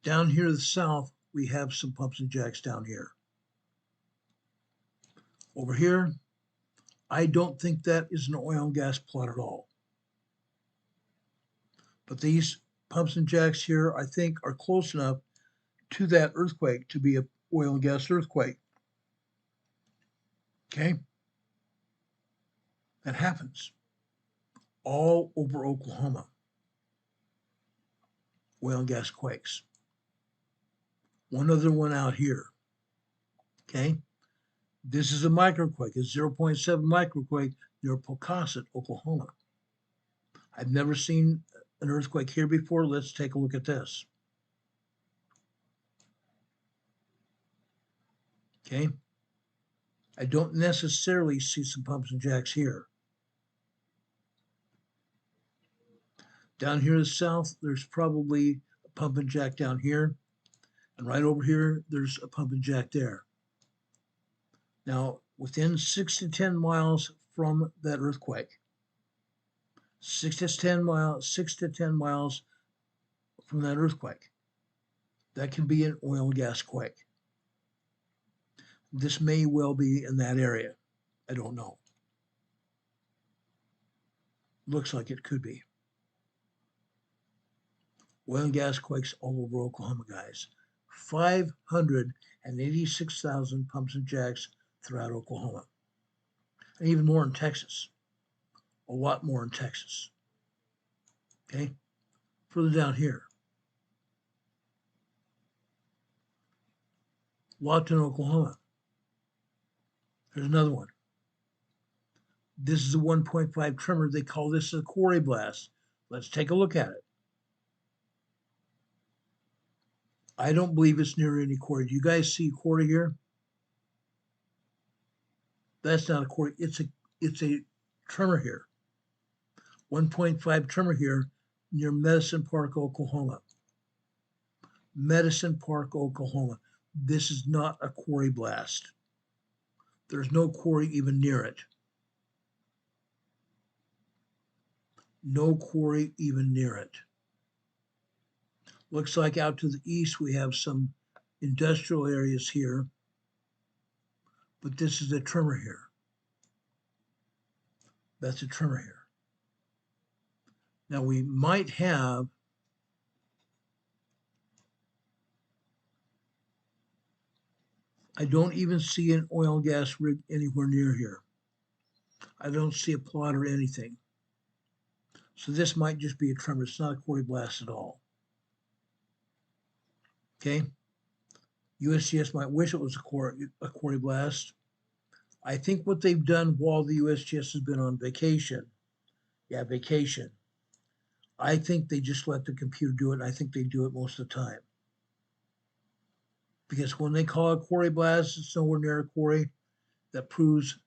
B: down here to the south, we have some pumps and jacks down here. Over here, I don't think that is an oil and gas plot at all. But these pumps and jacks here, I think, are close enough to that earthquake to be an oil and gas earthquake. Okay? That happens all over Oklahoma. Oil and gas quakes. One other one out here. Okay? This is a microquake, a 0.7 microquake near Pocasset, Oklahoma. I've never seen an earthquake here before. Let's take a look at this. Okay. I don't necessarily see some pumps and jacks here. Down here to the south, there's probably a pump and jack down here. And right over here, there's a pump and jack there. Now, within 6 to 10 miles from that earthquake, 6 to 10 miles from that earthquake, that can be an oil and gas quake. This may well be in that area. I don't know. Looks like it could be. Oil and gas quakes all over Oklahoma, guys. 586,000 pumps and jacks throughout Oklahoma. And even more in Texas. A lot more in Texas. Okay? Further down here. Lawton, Oklahoma. There's another one. This is a 1.5 tremor. They call this a quarry blast. Let's take a look at it. I don't believe it's near any quarry. Do you guys see quarry here? That's not a quarry. It's a tremor here. 1.5 tremor here near Medicine Park, Oklahoma. Medicine Park, Oklahoma. This is not a quarry blast. There's no quarry even near it. No quarry even near it. Looks like out to the east we have some industrial areas here, but this is a tremor here. That's a tremor here. Now we might have I don't even see an oil and gas rig anywhere near here. I don't see a plot or anything. So this might just be a tremor. It's not a quarry blast at all. Okay. USGS might wish it was a quarry blast. I think what they've done while the USGS has been on vacation, vacation, I think they just let the computer do it, and I think they do it most of the time. Because when they call a quarry blast, it's nowhere near a quarry. That proves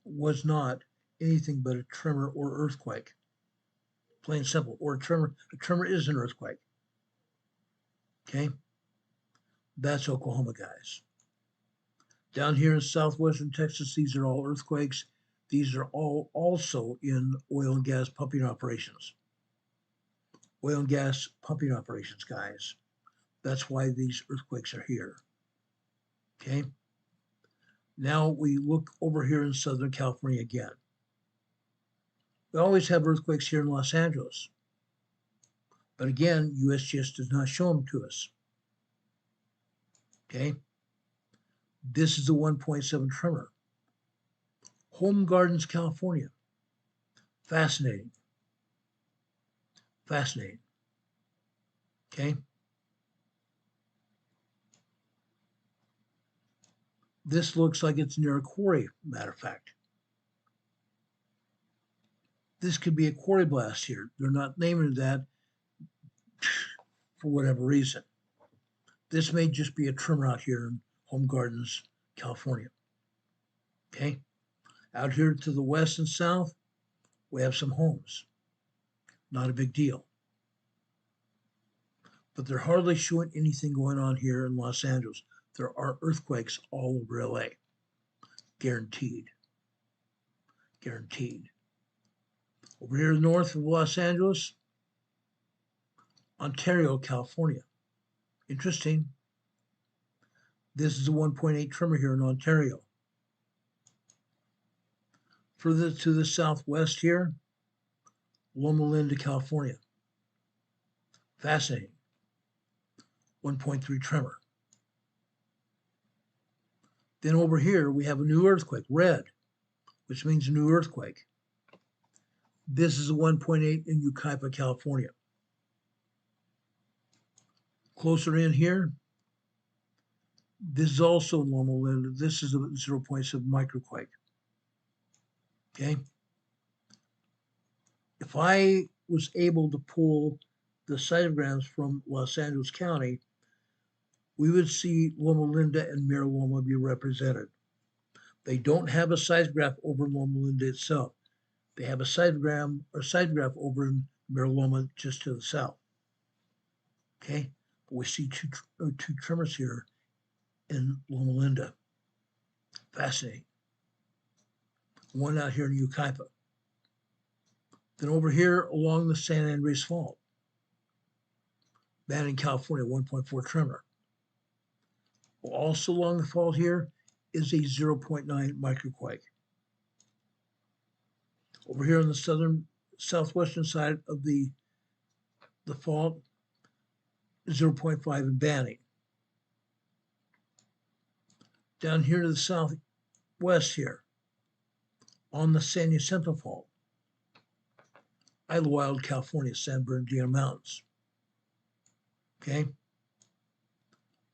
B: was not anything but a tremor or earthquake. Plain simple. Or a tremor. A tremor is an earthquake. Okay? That's Oklahoma, guys. Down here in southwestern Texas, these are all earthquakes. These are all also in oil and gas pumping operations. Oil and gas pumping operations, guys. That's why these earthquakes are here. Okay? Now we look over here in Southern California again. We always have earthquakes here in Los Angeles. But again, USGS does not show them to us. Okay? This is the 1.7 tremor. Home Gardens, California. Fascinating. Fascinating. Okay? This looks like it's near a quarry, matter of fact. This could be a quarry blast here. They're not naming that for whatever reason. This may just be a tremor out here in Home Gardens, California. Okay? Out here to the west and south, we have some homes. Not a big deal. But they're hardly showing anything going on here in Los Angeles. There are earthquakes all over LA. Guaranteed. Guaranteed. Over here north of Los Angeles, Ontario, California. Interesting. This is a 1.8 tremor here in Ontario. Further to the southwest here, Loma Linda, California. Fascinating. 1.3 tremor. Then over here, we have a new earthquake, red, which means a new earthquake. This is a 1.8 in Yucaipa, California. Closer in here, this is also Loma Linda. This is a 0.7 microquake. Okay. If I was able to pull the seismograms from Los Angeles County, we would see Loma Linda and Mira Loma be represented. They don't have a seismograph over Loma Linda itself. They have a seismograph over in Mira Loma just to the south. Okay, but we see two tremors here in Loma Linda. Fascinating. One out here in Yucaipa. Then over here along the San Andreas Fault, Manning, California, 1.4 tremor. Also along the fault here is a 0.9 microquake. Over here on the southwestern side of the fault, 0.5 in Banning. Down here to the southwest here, on the San Jacinto Fault, Idlewild, California, San Bernardino Mountains. Okay?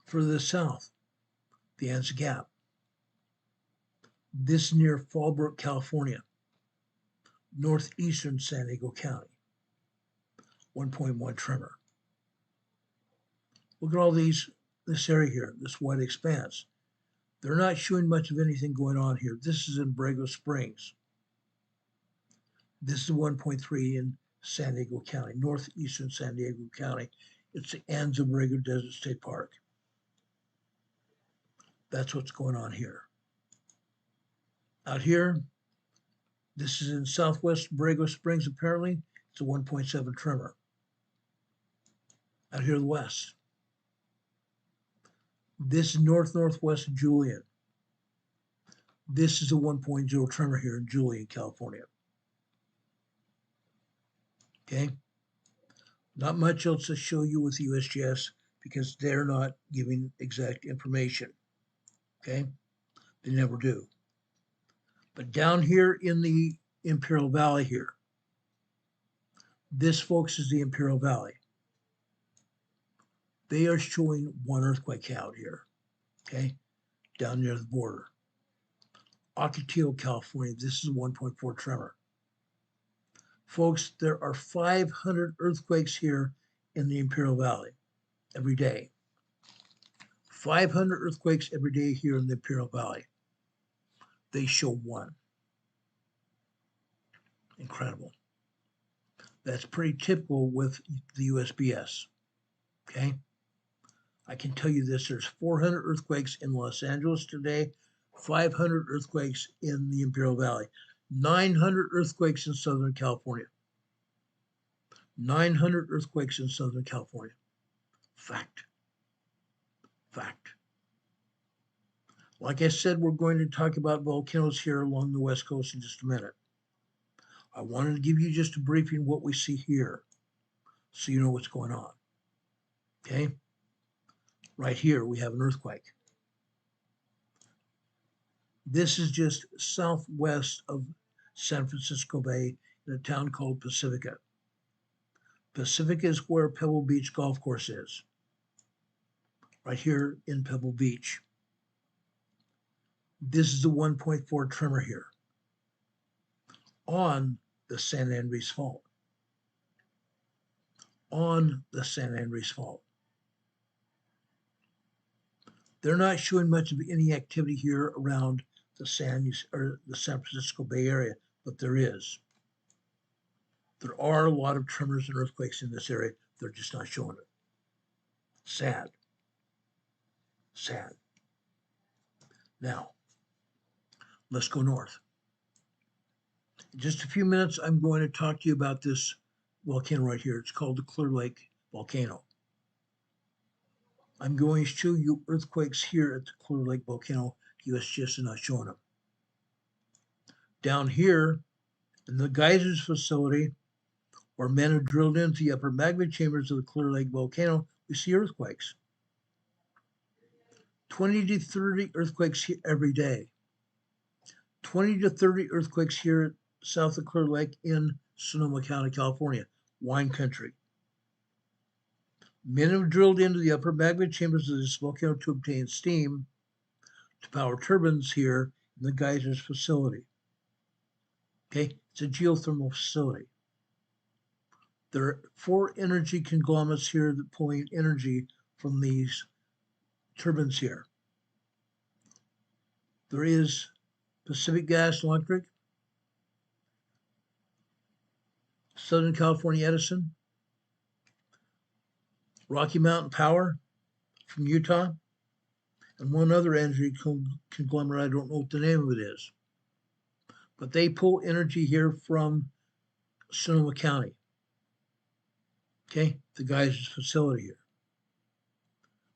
B: Further south, the Anza Gap. This near Fallbrook, California, northeastern San Diego County, 1.1 tremor. Look at all this area here, this white expanse. They're not showing much of anything going on here. This is in Borrego Springs. This is 1.3 in San Diego County, northeastern San Diego County. It's the Anza Borrego Desert State Park. That's what's going on here. Out here, this is in southwest Borrego Springs, apparently. It's a 1.7 tremor. Out here in the west. This is northwest of Julian. This is a 1.0 tremor here in Julian, California. Okay? Not much else to show you with USGS because they're not giving exact information. Okay? They never do. But down here in the Imperial Valley here, this, folks, is the Imperial Valley. They are showing one earthquake out here. okay, down near the border. Ocotillo, California, this is a 1.4 tremor. Folks, there are 500 earthquakes here in the Imperial Valley every day. 500 earthquakes every day here in the Imperial Valley. They show one. Incredible. That's pretty typical with the USBS. Okay. I can tell you this, there's 400 earthquakes in Los Angeles today, 500 earthquakes in the Imperial Valley, 900 earthquakes in Southern California. 900 earthquakes in Southern California. Fact. Fact. Like I said, we're going to talk about volcanoes here along the West Coast in just a minute. I wanted to give you just a briefing of what we see here so you know what's going on. Okay? Right here, we have an earthquake. This is just southwest of San Francisco Bay in a town called Pacifica. Pacifica is where Pebble Beach Golf Course is. Right here in Pebble Beach. This is a 1.4 tremor here on the San Andreas Fault. On the San Andreas Fault. They're not showing much of any activity here around the San Francisco Bay Area, but there is. There are a lot of tremors and earthquakes in this area. They're just not showing it. Sad. Sad. Now, let's go north. In just a few minutes, I'm going to talk to you about this volcano right here. It's called the Clear Lake Volcano. I'm going to show you earthquakes here at the Clear Lake Volcano. USGS is not showing them. Down here in the geysers facility, where men have drilled into the upper magma chambers of the Clear Lake Volcano, we see earthquakes. 20 to 30 earthquakes every day. 20 to 30 earthquakes here south of Clear Lake in Sonoma County, California, wine country. Men have drilled into the upper magma chambers of this volcano to obtain steam to power turbines here in the geysers facility. Okay, it's a geothermal facility. There are 4 energy conglomerates here that pulling energy from these turbines here. There is Pacific Gas and Electric, Southern California Edison, Rocky Mountain Power from Utah, and one other energy conglomerate. I don't know what the name of it is. But they pull energy here from Sonoma County. Okay, the geysers facility here.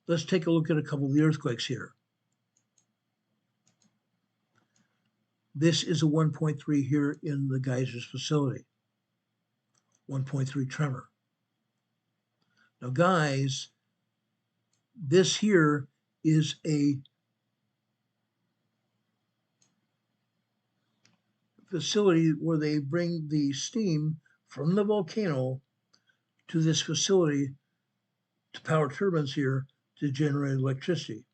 B: Let's take a look at a couple of the earthquakes here. This is a 1.3 here in the geysers facility. 1.3 tremor. Now, guys, this here is a facility where they bring the steam from the volcano to this facility to power turbines here to generate electricity.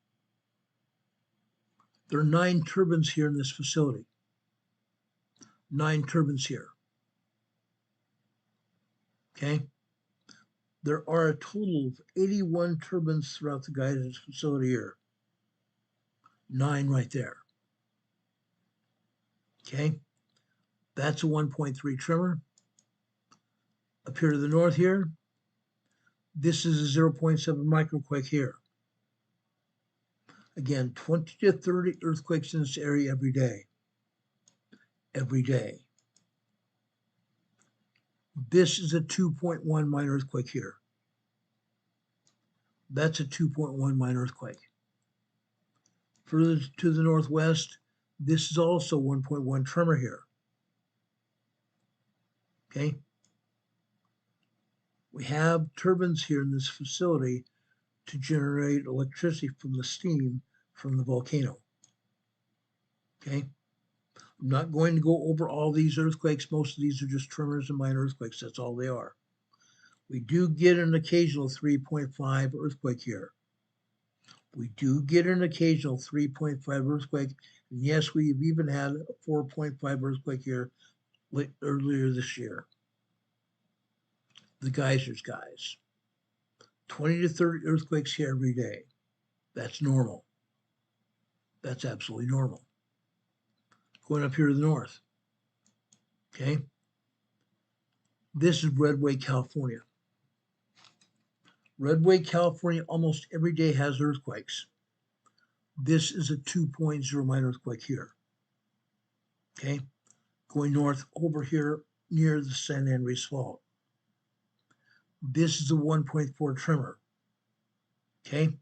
B: There are 9 turbines here in this facility. 9 turbines here. Okay? There are a total of 81 turbines throughout the geysers facility here. 9 right there. Okay? That's a 1.3 tremor. Up here to the north here, this is a 0.7 microquake here. Again, 20 to 30 earthquakes in this area every day. Every day. This is a 2.1 minor earthquake here. That's a 2.1 minor earthquake. Further to the northwest, this is also 1.1 tremor here. Okay. We have turbines here in this facility to generate electricity from the steam from the volcano. Okay. I'm not going to go over all these earthquakes. Most of these are just tremors and minor earthquakes. That's all they are. We do get an occasional 3.5 earthquake here. We do get an occasional 3.5 earthquake. And yes, we've even had a 4.5 earthquake here earlier this year. The geysers, guys. 20 to 30 earthquakes here every day. That's normal. That's absolutely normal. Going up here to the north. Okay. This is Redway, California. Redway, California almost every day has earthquakes. This is a 2.0 minor earthquake here. Okay. Going north over here near the San Andreas Fault. This is a 1.4 tremor. Okay.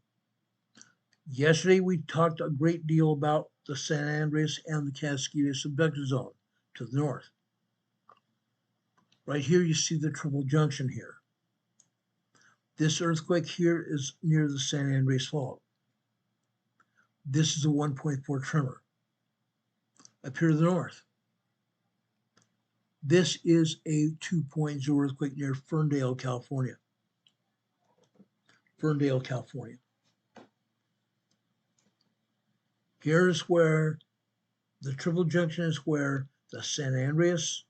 B: Yesterday, we talked a great deal about the San Andreas and the Cascadia subduction zone to the north. Right here, you see the triple junction here. This earthquake here is near the San Andreas Fault. This is a 1.4 tremor. Up here to the north. This is a 2.0 earthquake near Ferndale, California. Ferndale, California. Here's where the triple junction is, where the San Andreas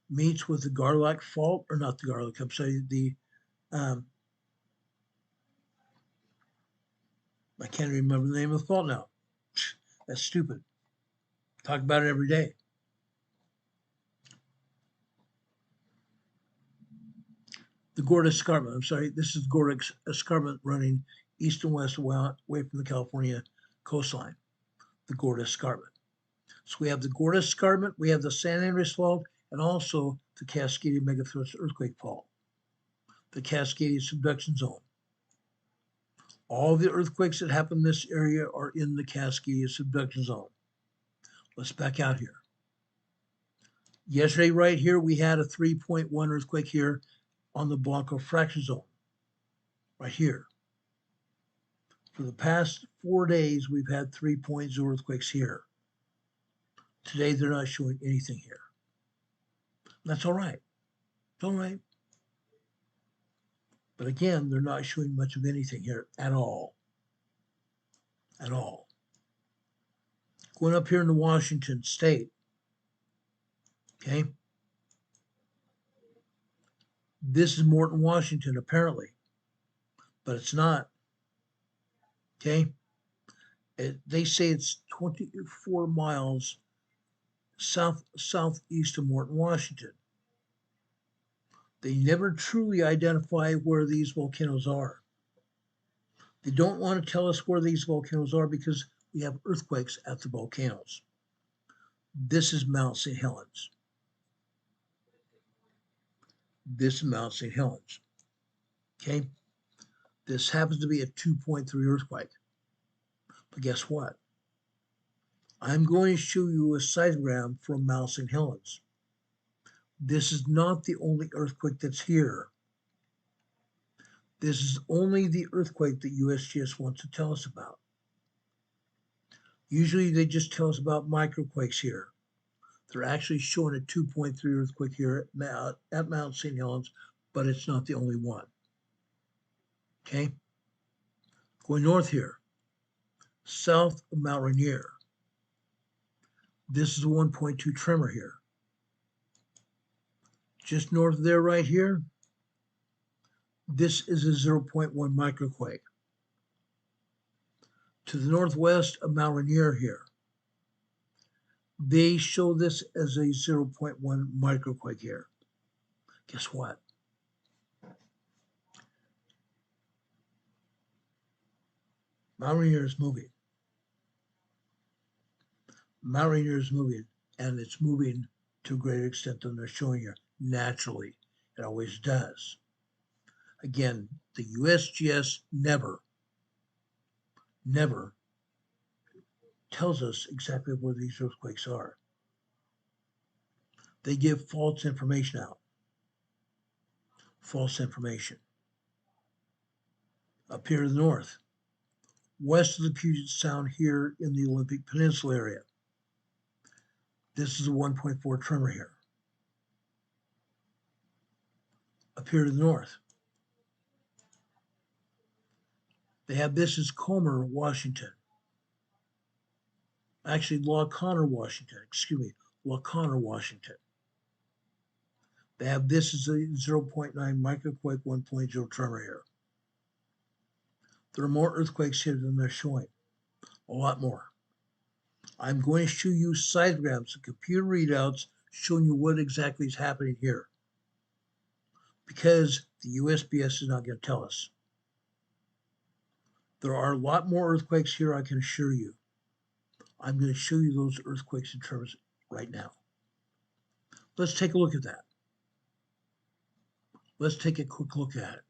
B: meets with the Garlock Fault, or not the Garlock, I'm sorry, I can't remember the name of the fault now. That's stupid. Talk about it every day. The Gorda Escarpment, I'm sorry, this is Gorda Escarpment running east and west away from the California coastline. The Gorda Escarpment. So we have the Gorda Escarpment, we have the San Andreas Fault, and also the Cascadia Megathrust Earthquake Fault, the Cascadia Subduction Zone. All the earthquakes that happen in this area are in the Cascadia Subduction Zone. Let's back out here. Yesterday, right here, we had a 3.1 earthquake here on the Blanco Fracture Zone, right here. For the past 4 days, we've had 3.0 earthquakes here. Today, they're not showing anything here. That's all right. It's all right. But again, they're not showing much of anything here at all. At all. Going up here into Washington State. Okay. This is Morton, Washington, apparently. But it's not. Okay. They say it's 24 miles southeast of Morton, Washington. They never truly identify where these volcanoes are. They don't want to tell us where these volcanoes are because we have earthquakes at the volcanoes. This is Mount St. Helens. This is Mount St. Helens. Okay? This happens to be a 2.3 earthquake. But guess what? I'm going to show you a seismogram from Mount St. Helens. This is not the only earthquake that's here. This is only the earthquake that USGS wants to tell us about. Usually they just tell us about microquakes here. They're actually showing a 2.3 earthquake here at Mount St. Helens, but it's not the only one. Okay? Going north here, south of Mount Rainier. This is a 1.2 tremor here. Just north of there right here, this is a 0.1 microquake. To the northwest of Mount Rainier here, they show this as a 0.1 microquake here. Guess what? Mount Rainier is moving. Mount Rainier is moving, and it's moving to a greater extent than they're showing here. Naturally, it always does. Again, the USGS never tells us exactly where these earthquakes are. They give false information out. False information. Up here to the north, west of the Puget Sound here in the Olympic Peninsula area. This is a 1.4 tremor here. Up here to the north. They have this as Comer, Washington. Actually, La Conner, Washington. Excuse me, La Conner, Washington. They have this as a 0.9 microquake 1.0 tremor here. There are more earthquakes here than they're showing. A lot more. I'm going to show you seismographs and computer readouts showing you what exactly is happening here. Because the USPS is not going to tell us. There are a lot more earthquakes here, I can assure you. I'm going to show you those earthquakes and tremors right now. Let's take a look at that. Let's take a quick look at it.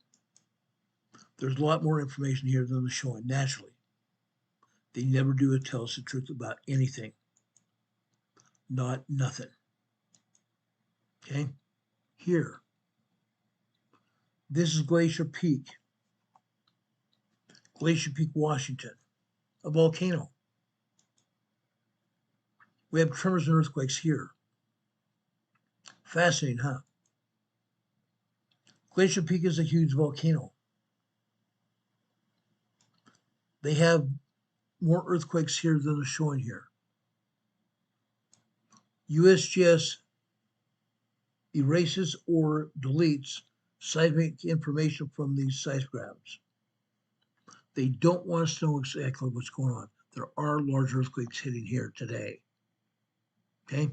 B: There's a lot more information here than the showing, naturally. They never do tell us the truth about anything. Not nothing. Okay? Here. This is Glacier Peak. Glacier Peak, Washington. A volcano. We have tremors and earthquakes here. Fascinating, huh? Glacier Peak is a huge volcano. They have more earthquakes here than are showing here. USGS erases or deletes seismic information from these seismographs. They don't want us to know exactly what's going on. There are large earthquakes hitting here today. Okay?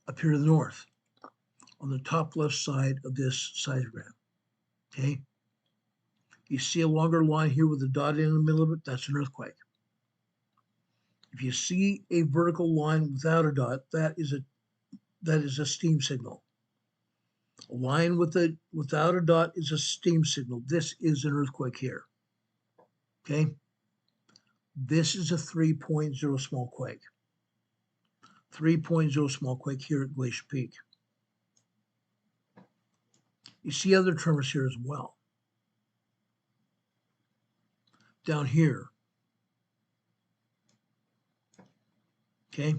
B: Up here to the north, on the top left side of this seismograph. Okay? You see a longer line here with a dot in the middle of it, that's an earthquake. If you see a vertical line without a dot, that is a steam signal. A line without a dot is a steam signal. This is an earthquake here. Okay? This is a 3.0 small quake. 3.0 small quake here at Glacier Peak. You see other tremors here as well. Down here. Okay?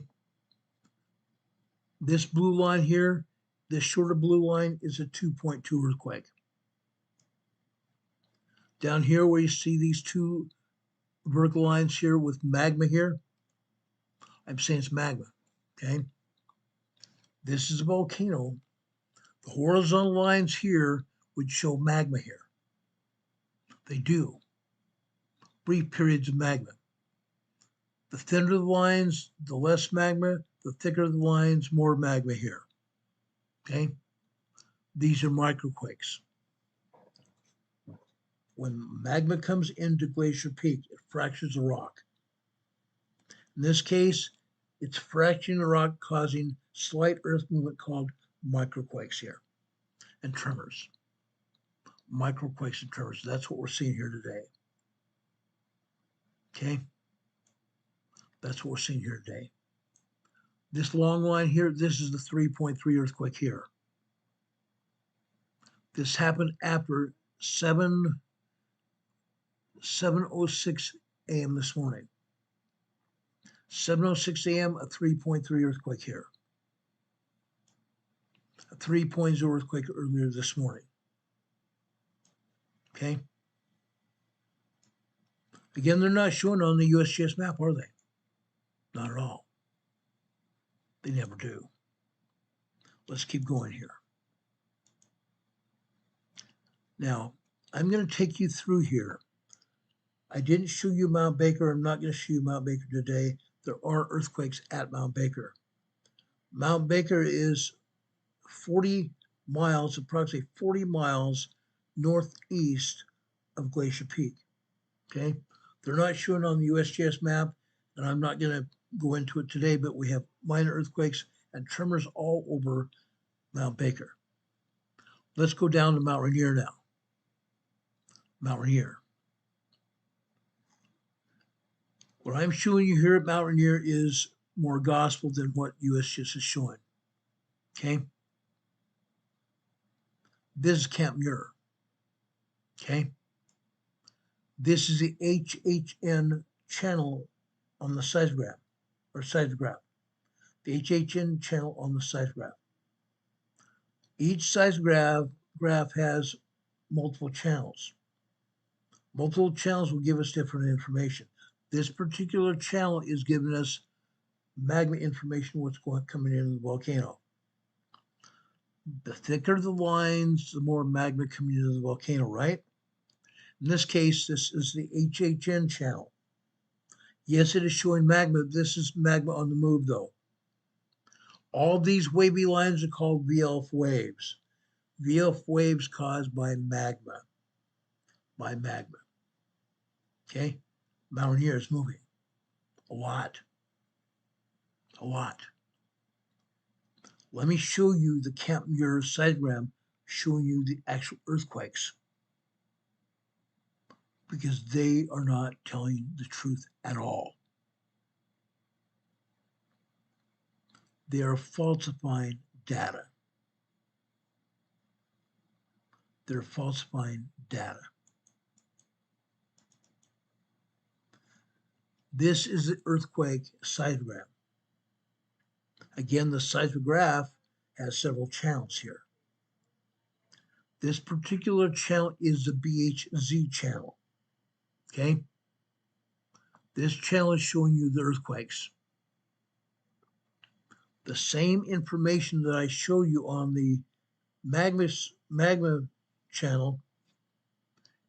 B: This blue line here, this shorter blue line is a 2.2 earthquake. Down here where you see these two vertical lines here with magma here, I'm saying it's magma, okay? This is a volcano. The horizontal lines here would show magma here. They do. Brief periods of magma. The thinner the lines, the less magma. The thicker the lines, more magma here. Okay? These are microquakes. When magma comes into Glacier Peak, it fractures the rock. In this case, it's fracturing the rock, causing slight earth movement called microquakes here, and tremors. Microquakes and tremors, that's what we're seeing here today. Okay? That's what we're seeing here today. This long line here, this is the 3.3 earthquake here. This happened after 7:06 a.m. this morning. 7:06 a.m., a 3.3 earthquake here. A 3.0 earthquake earlier this morning. Okay? Again, they're not shown on the USGS map, are they? Not at all. They never do. Let's keep going here. Now, I'm going to take you through here. I didn't show you Mount Baker. I'm not going to show you Mount Baker today. There are earthquakes at Mount Baker. Mount Baker is 40 miles, approximately 40 miles northeast of Glacier Peak. Okay? They're not shown on the USGS map, and I'm not going to go into it today, but we have minor earthquakes and tremors all over Mount Baker. Let's go down to Mount Rainier now. Mount Rainier. What I'm showing you here at Mount Rainier is more gospel than what USGS is showing. Okay? This is Camp Muir. Okay? This is the HHN channel on the seismograph, or seismograph. The HHN channel on the seismograph. Each seismograph has multiple channels. Multiple channels will give us different information. This particular channel is giving us magma information, what's coming in the volcano. The thicker the lines, the more magma coming into the volcano, right? In this case, this is the HHN channel. Yes, it is showing magma. This is magma on the move, though. All these wavy lines are called VLF waves. VLF waves caused by magma. Okay? Mountain here is moving. A lot. Let me show you the Camp Muir seismogram showing you the actual earthquakes, because they are not telling the truth at all. They are falsifying data. This is the earthquake seismogram. Again, the seismograph has several channels here. This particular channel is the BHZ channel. Okay? This channel is showing you the earthquakes. The same information that I show you on the magma channel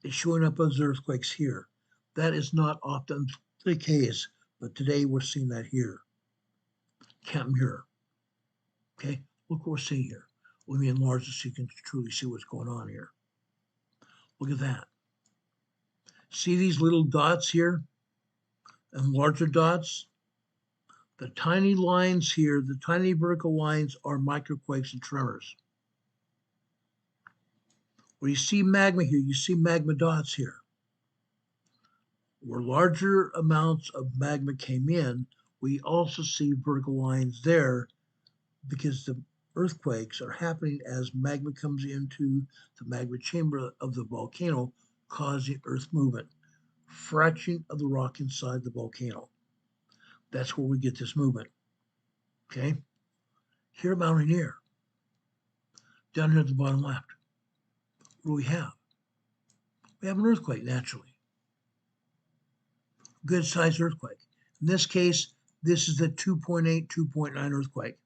B: is showing up as earthquakes here. That is not often the case, but today we're seeing that here. Camp Muir. Okay, look what we're seeing here. Let me enlarge this so you can truly see what's going on here. Look at that. See these little dots here and larger dots? The tiny lines here, the tiny vertical lines, are microquakes and tremors. When you see magma here, you see magma dots here. Where larger amounts of magma came in, we also see vertical lines there, because the earthquakes are happening as magma comes into the magma chamber of the volcano, causing earth movement, fracturing of the rock inside the volcano. That's where we get this movement. Okay? Here at Mount Rainier, down here at the bottom left, what do we have? We have an earthquake naturally. Good sized earthquake. In this case, this is the 2.8, 2.9 earthquake.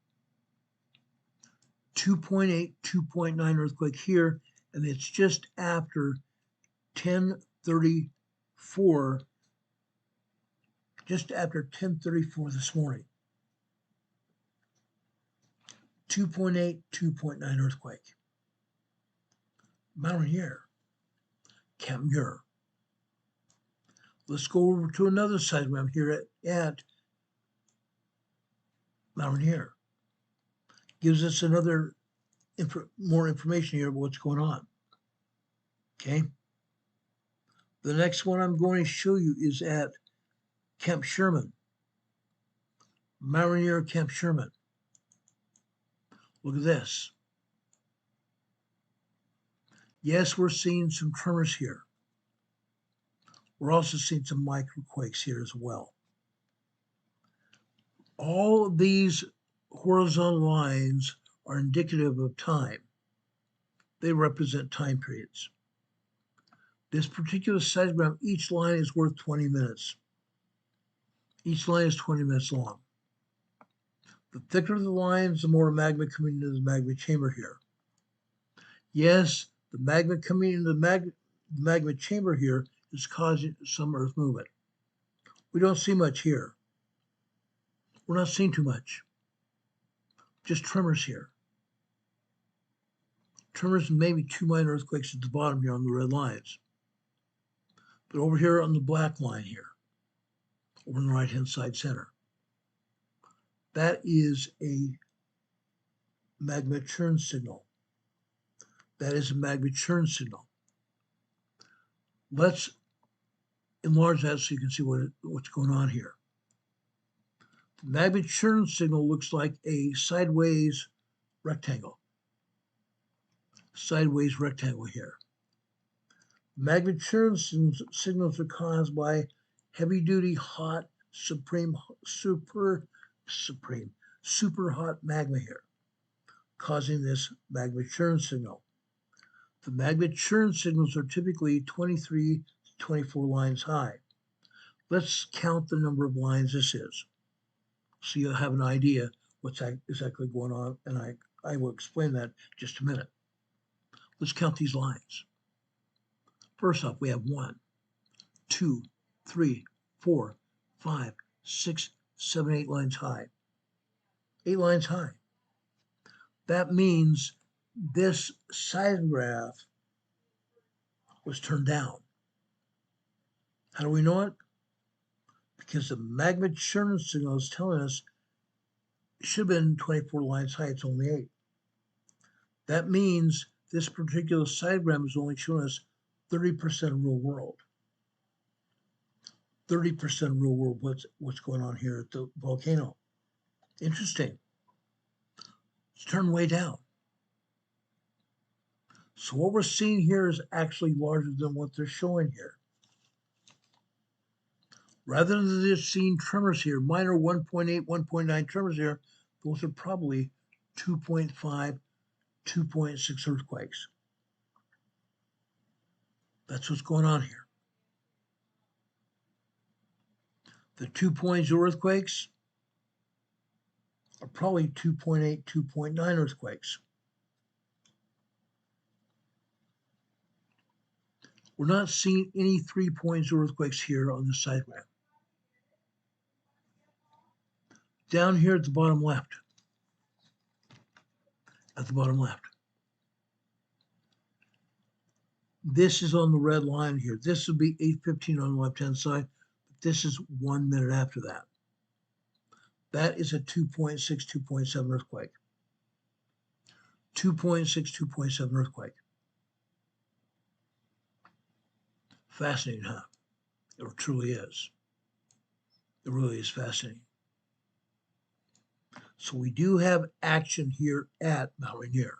B: 2.8, 2.9 earthquake here, and it's just after 10:34, just after 10:34 this morning. 2.8, 2.9 earthquake. Mount Rainier, Camp Muir. Let's go over to another seismogram here at Mount Rainier. Gives us another more information here about what's going on. Okay. The next one I'm going to show you is at Camp Sherman. Mount Rainier, Camp Sherman. Look at this. Yes, we're seeing some tremors here. We're also seeing some microquakes here as well. All of these horizontal lines are indicative of time. They represent time periods. This particular seismogram, each line is worth 20 minutes. Each line is 20 minutes long. The thicker the lines, the more magma coming into the magma chamber here. Yes, the magma coming into the magma chamber here is causing some earth movement. We don't see much here. We're not seeing too much. Just tremors here. Tremors and maybe 2 minor earthquakes at the bottom here on the red lines. But over here on the black line here, over on the right-hand side center, that is a magma churn signal. That is a magma churn signal. Let's enlarge that so you can see what's going on here. The magma churn signal looks like a sideways rectangle. Sideways rectangle here. Magma churn signals are caused by heavy-duty, hot, super hot magma here, causing this magma churn signal. The magma churn signals are typically 23 24 lines high. Let's count the number of lines this is, so you'll have an idea what's exactly going on, and I will explain that in just a minute. Let's count these lines. First off, we have 1, 2, 3, 4, 5, 6, 7, 8 lines high. 8 lines high. That means this seismograph was turned down. How do we know it? Because the magma churn signal is telling us it should have been 24 lines high, it's only 8. That means this particular seismogram is only showing us 30% of real world. 30% of real world, what's going on here at the volcano. Interesting. It's turned way down. So what we're seeing here is actually larger than what they're showing here. Rather than just seeing tremors here, minor 1.8, 1.9 tremors here, those are probably 2.5, 2.6 earthquakes. That's what's going on here. The 2.0 earthquakes are probably 2.8, 2.9 earthquakes. We're not seeing any 3.0 earthquakes here on the seismograph. Down here at the bottom left, this is on the red line here. This would be 8:15 on the left-hand side. This is 1 minute after that. That is a 2.6, 2.7 earthquake. 2.6, 2.7 earthquake. Fascinating, huh? It truly is. It really is fascinating. So we do have action here at Mount Rainier.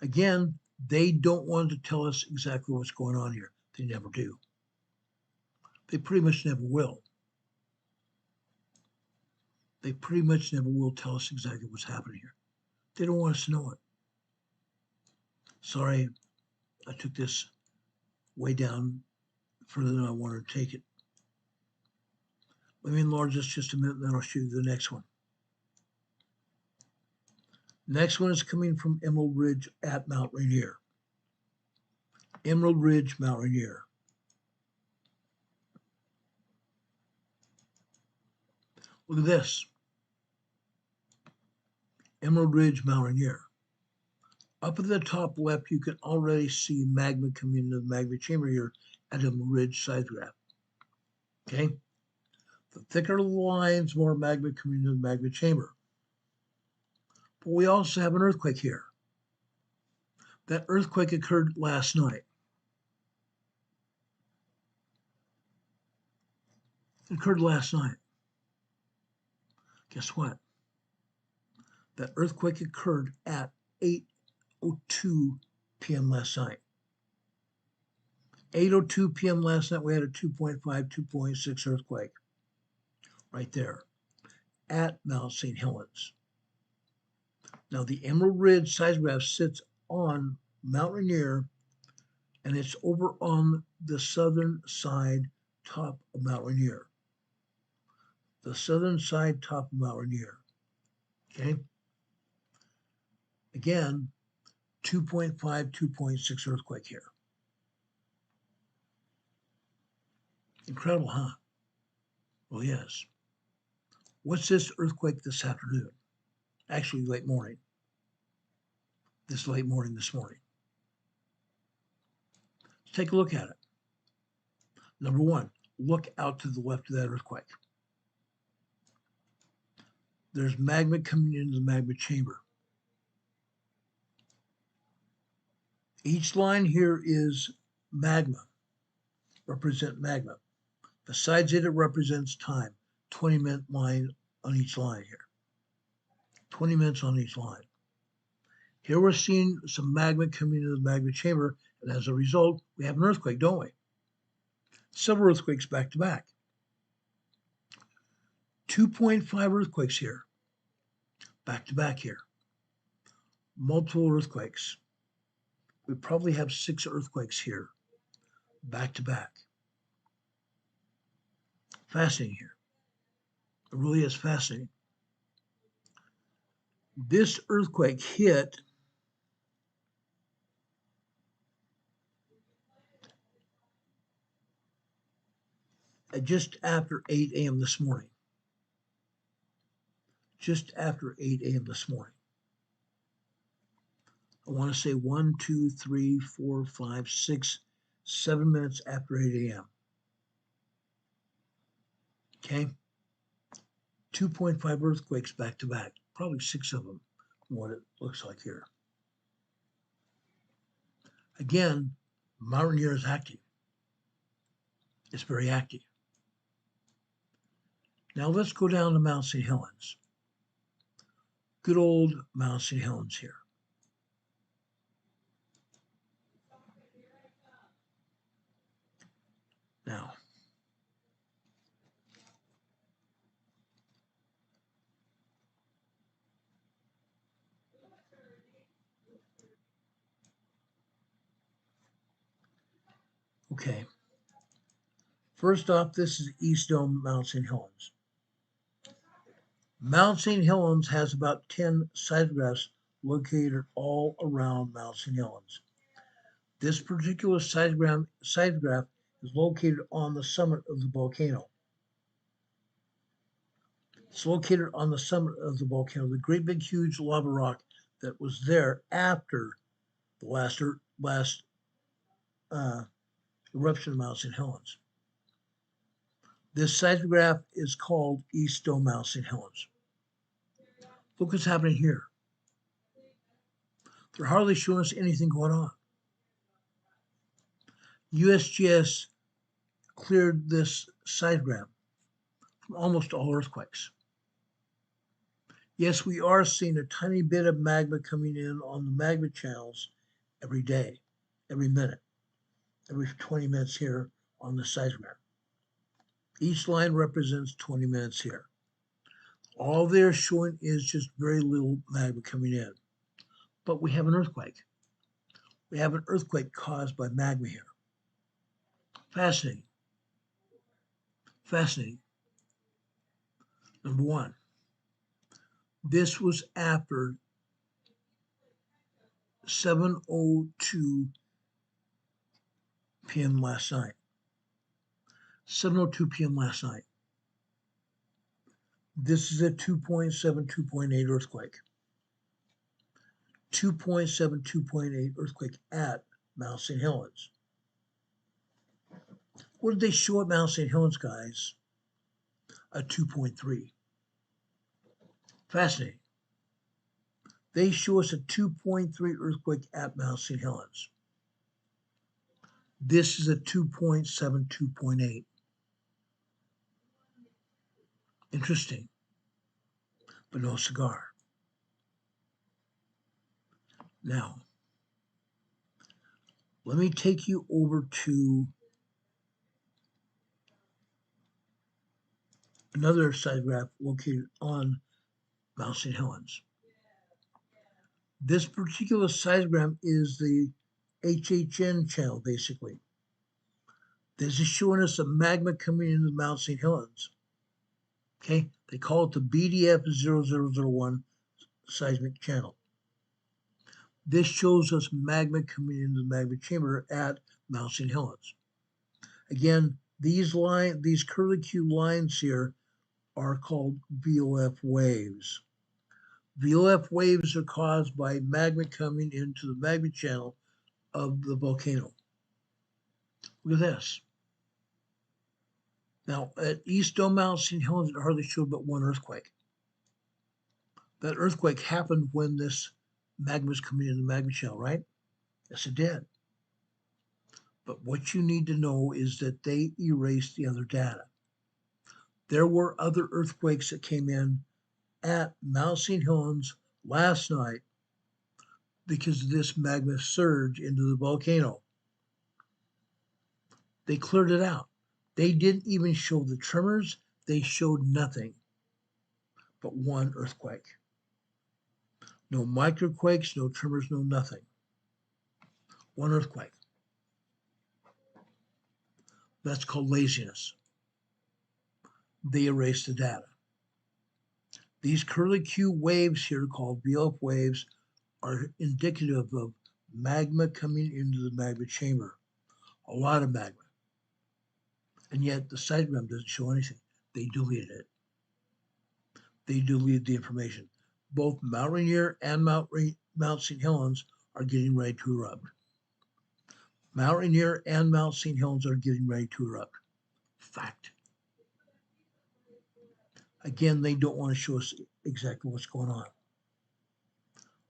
B: Again, they don't want to tell us exactly what's going on here. They never do. They pretty much never will. They pretty much never will tell us exactly what's happening here. They don't want us to know it. Sorry, I took this way down further than I wanted to take it. Let me enlarge this just a minute, and then I'll show you the next one. Next one is coming from Emerald Ridge at Mount Rainier. Emerald Ridge, Mount Rainier. Look at this. Emerald Ridge, Mount Rainier. Up at the top left, you can already see magma coming into the magma chamber here at Emerald Ridge seismograph. Okay? The thicker the lines, more magma coming into the magma chamber. But we also have an earthquake here. That earthquake occurred last night. It occurred last night. Guess what? That earthquake occurred at 8:02 p.m. last night. 8:02 p.m. last night, we had a 2.5, 2.6 earthquake right there at Mount St. Helens. Now, the Emerald Ridge seismograph sits on Mount Rainier, and it's over on the southern side top of Mount Rainier. The southern side top of Mount Rainier. Okay? Again, 2.5, 2.6 earthquake here. Incredible, huh? Well, yes. What's this earthquake this afternoon? Actually, late morning. This morning. Let's take a look at it. Number one, look out to the left of that earthquake. There's magma coming into the magma chamber. Each line here is magma, represent magma. Besides it, it represents time. 20-minute line on each line here. 20 minutes on each line. Here we're seeing some magma coming into the magma chamber, and as a result, we have an earthquake, don't we? Several earthquakes back to back. 2.5 earthquakes here, back to back here. Multiple earthquakes. We probably have 6 earthquakes here back to back. Fascinating here. It really is fascinating. This earthquake hit at just after 8 a.m. this morning. Just after 8 a.m. this morning. I want to say 1, 2, 3, 4, 5, 6, 7 minutes after 8 a.m. Okay? 2.5 earthquakes back to back, probably 6 of them, from what it looks like here. Again, Mount Rainier is active. It's very active. Now let's go down to Mount St. Helens. Good old Mount St. Helens here. Now, okay. First off, this is East Dome, Mount St. Helens. Mount St. Helens has about 10 seismographs located all around Mount St. Helens. This particular seismograph is located on the summit of the volcano. It's located on the summit of the volcano, the great big huge lava rock that was there after the last eruption of Mount St. Helens. This seismograph is called East Dome Mount St. Helens. Look what's happening here. They're hardly showing us anything going on. USGS cleared this seismograph from almost all earthquakes. Yes, we are seeing a tiny bit of magma coming in on the magma channels every day, every minute, every 20 minutes here on the seismograph. Each line represents 20 minutes here. All they're showing is just very little magma coming in. But we have an earthquake. We have an earthquake caused by magma here. Fascinating. Fascinating. Number one, this was after 7:02 p.m. last night. 7:02 p.m. last night. This is a 2.7, 2.8 earthquake. 2.7, 2.8 earthquake at Mount St. Helens. What did they show at Mount St. Helens, guys? A 2.3. Fascinating. They show us a 2.3 earthquake at Mount St. Helens. This is a 2.7, 2.8. Interesting, but no cigar. Now, let me take you over to another seismograph located on Mount St. Helens. This particular seismograph is the HHN channel, basically. This is showing us a magma coming into Mount St. Helens. Okay, they call it the BDF0001 seismic channel. This shows us magma coming into the magma chamber at Mount St. Helens. Again, these curly Q lines here are called VOF waves. VOF waves are caused by magma coming into the magma channel of the volcano. Look at this. Now, at East Dome Mount St. Helens, it hardly showed but one earthquake. That earthquake happened when this magma was coming in the magma channel, right? Yes, it did. But what you need to know is that they erased the other data. There were other earthquakes that came in at Mount St. Helens last night because of this magma surge into the volcano. They cleared it out. They didn't even show the tremors. They showed nothing but one earthquake. No microquakes, no tremors, no nothing. One earthquake. That's called laziness. They erase the data. These curly Q waves here, called VLF waves, are indicative of magma coming into the magma chamber. A lot of magma. And yet the seismogram doesn't show anything. They deleted it. They deleted the information. Both Mount Rainier and Mount St. Helens are getting ready to erupt. Mount Rainier and Mount St. Helens are getting ready to erupt. Fact. Again, they don't want to show us exactly what's going on.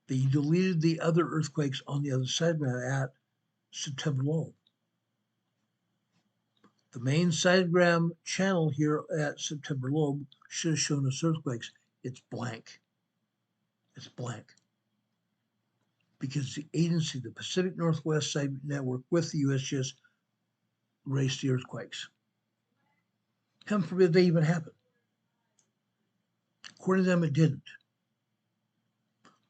B: They deleted the other earthquakes on the other side at September low. The main seismogram channel here at September low should have shown us earthquakes. It's blank. It's blank. Because the agency, the Pacific Northwest Seismic Network with the USGS, erased the earthquakes. Heaven forbid they even happened. According to them, it didn't.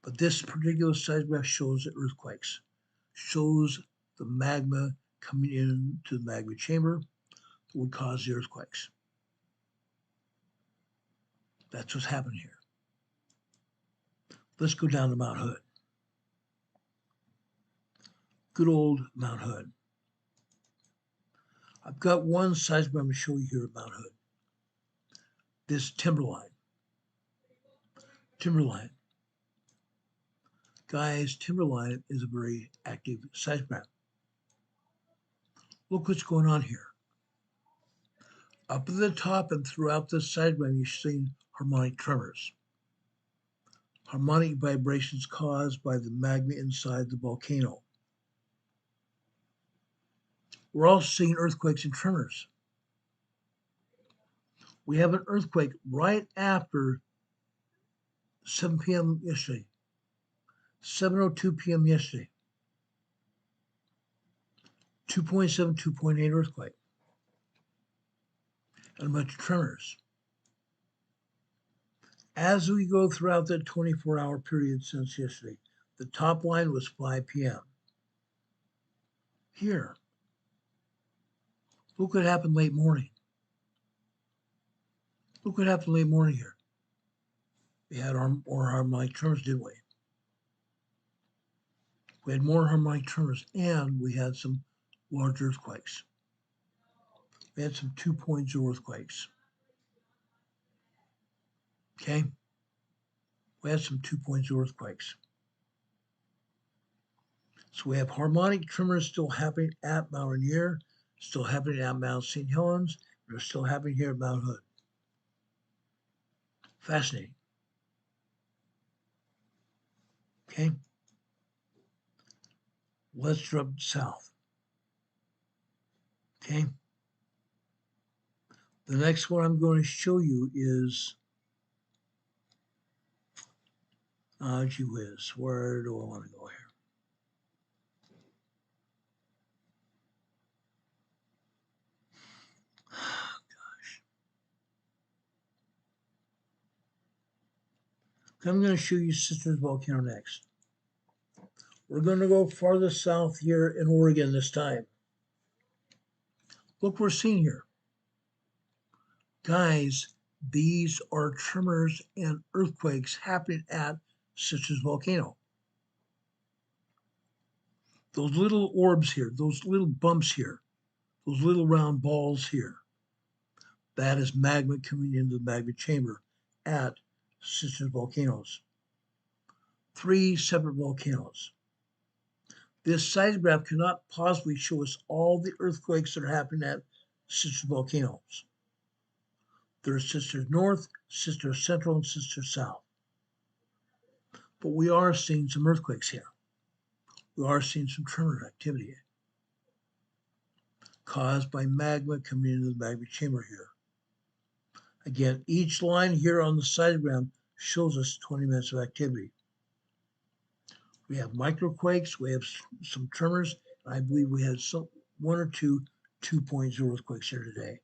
B: But this particular seismograph shows the earthquakes, shows the magma coming into the magma chamber that would cause the earthquakes. That's what's happening here. Let's go down to Mount Hood. Good old Mount Hood. I've got one seismogram to show you here at Mount Hood. This timberline. Timberline. Guys, timberline is a very active seismogram. Look what's going on here. Up at the top and throughout the seismogram, you're seeing harmonic tremors. Harmonic vibrations caused by the magma inside the volcano. We're also seeing earthquakes and tremors. We have an earthquake right after 7 p.m. yesterday. 7:02 p.m. yesterday. 2.7, 2.8 earthquake. And a bunch of tremors. As we go throughout that 24-hour period since yesterday, the top line was 5 p.m. Here, look what happened late morning. Look what happened late morning here. We had more harmonic tremors, didn't we? We had more harmonic tremors, and we had some large earthquakes. We had some 2.0 earthquakes. Okay? We had some 2.0 earthquakes. So we have harmonic tremors still happening at Mount Rainier, still happening at Mount St. Helens, and they're still happening here at Mount Hood. Fascinating. Okay? Let's drop south. Okay? The next one I'm going to show you is, gee whiz, where do I want to go here? Gosh. I'm going to show you Sisters Volcano next. We're going to go farther south here in Oregon this time. Look what we're seeing here. Guys, these are tremors and earthquakes happening at Sisters Volcano. Those little orbs here, those little bumps here, those little round balls here, that is magma coming into the magma chamber at Sisters Volcanoes. 3 separate volcanoes. This seismograph cannot possibly show us all the earthquakes that are happening at Sisters Volcanoes. There's Sisters North, Sisters Central, and Sisters South. But we are seeing some earthquakes here. We are seeing some tremor activity caused by magma coming into the magma chamber here. Again, each line here on the seismogram shows us 20 minutes of activity. We have microquakes, we have some tremors, and I believe we had one or two 2.0 earthquakes here today.